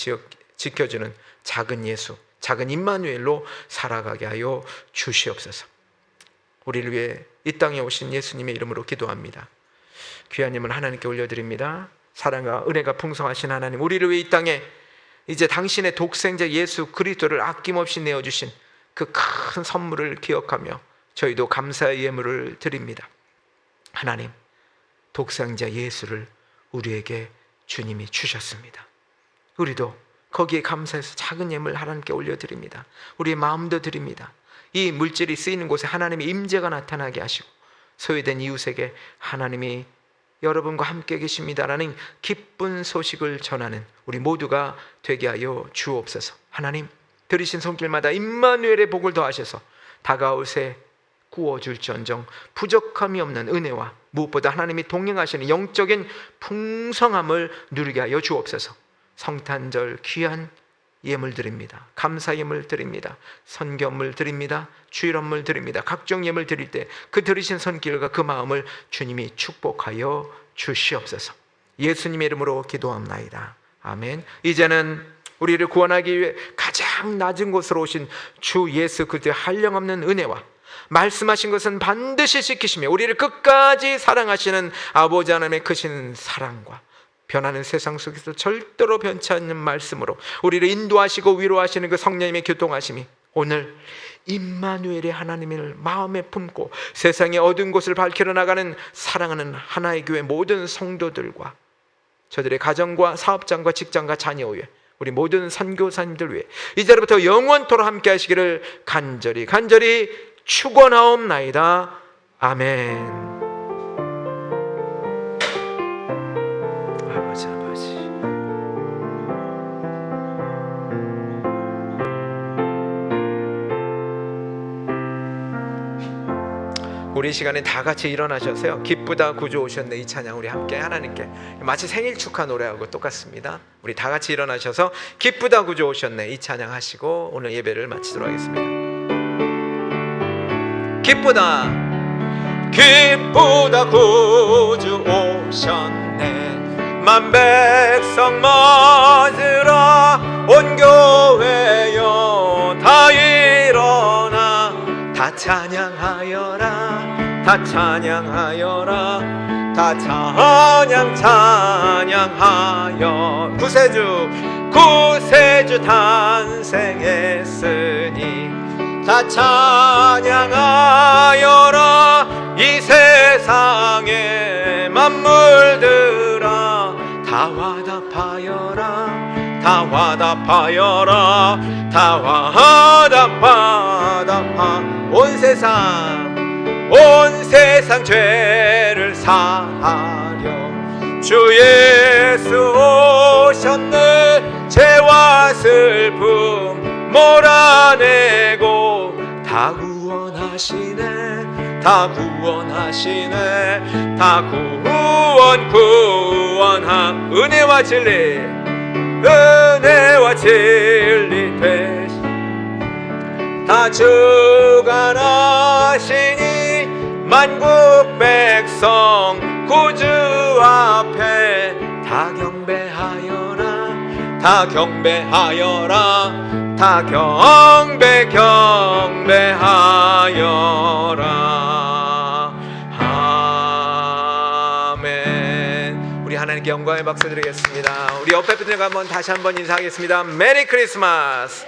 지켜주는 작은 예수, 작은 임마누엘로 살아가게 하여 주시옵소서. 우리를 위해 이 땅에 오신 예수님의 이름으로 기도합니다. 귀한 힘을 하나님께 올려드립니다. 사랑과 은혜가 풍성하신 하나님, 우리를 위해 이 땅에 이제 당신의 독생자 예수 그리스도를 아낌없이 내어주신 그 큰 선물을 기억하며 저희도 감사의 예물을 드립니다. 하나님, 독생자 예수를 우리에게 주님이 주셨습니다. 우리도 거기에 감사해서 작은 예물 하나님께 올려드립니다. 우리의 마음도 드립니다. 이 물질이 쓰이는 곳에 하나님의 임재가 나타나게 하시고 소외된 이웃에게 하나님이 여러분과 함께 계십니다라는 기쁜 소식을 전하는 우리 모두가 되게 하여 주옵소서. 하나님, 들이신 손길마다 임마누엘의 복을 더하셔서 다가올 새 구워줄지언정 부족함이 없는 은혜와 무엇보다 하나님이 동행하시는 영적인 풍성함을 누리게 하여 주옵소서. 성탄절 귀한 예물 드립니다. 감사 예물 드립니다. 선교물 드립니다. 주일헌물 드립니다. 각종 예물 드릴 때 그 들으신 손길과 그 마음을 주님이 축복하여 주시옵소서. 예수님의 이름으로 기도합나이다. 아멘. 이제는 우리를 구원하기 위해 가장 낮은 곳으로 오신 주 예수 그리스도의 한량없는 은혜와 말씀하신 것은 반드시 지키시며 우리를 끝까지 사랑하시는 아버지 하나님의 크신 사랑과 변하는 세상 속에서 절대로 변치 않는 말씀으로 우리를 인도하시고 위로하시는 그 성령님의 교통하심이 오늘 임마누엘의 하나님을 마음에 품고 세상의 어두운 곳을 밝히러 나가는 사랑하는 하나의 교회 모든 성도들과 저들의 가정과 사업장과 직장과 자녀 위에 우리 모든 선교사님들 위해 이제부터 영원토록 함께 하시기를 간절히 축원하옵나이다. 아멘. 아버지 우리 이 시간에 다 같이 일어나셔서요, 기쁘다 구주 오셨네 이 찬양 우리 함께 하나님께, 마치 생일 축하 노래하고 똑같습니다. 우리 다 같이 일어나셔서 기쁘다 구주 오셨네 이 찬양 하시고 오늘 예배를 마치도록 하겠습니다. 기쁘다 기쁘다 구주 오셨네, 만 백성 맞으라 온 교회여 다 일어나 다 찬양하여라 다 찬양하여라 다 찬양하여 구세주 탄생했으니 다 찬양하여라 이 세상의 만물들아 다 화답하여라 다 화답하여라 다 화답하다 온 세상 죄를 사하려 주 예수 오셨네, 죄와 슬픔 몰아내고 다 구원하시네 다 구원하시네 다 구원하 은혜와 진리 되시 다 주관하시니 만국 백성 구주 앞에 다 경배하여라 다 경배하여라 다 경배하여라. 아멘. 우리 하나님께 영광의 박수 드리겠습니다. 우리 옆에 분들과 다시 한번 인사하겠습니다. 메리 크리스마스.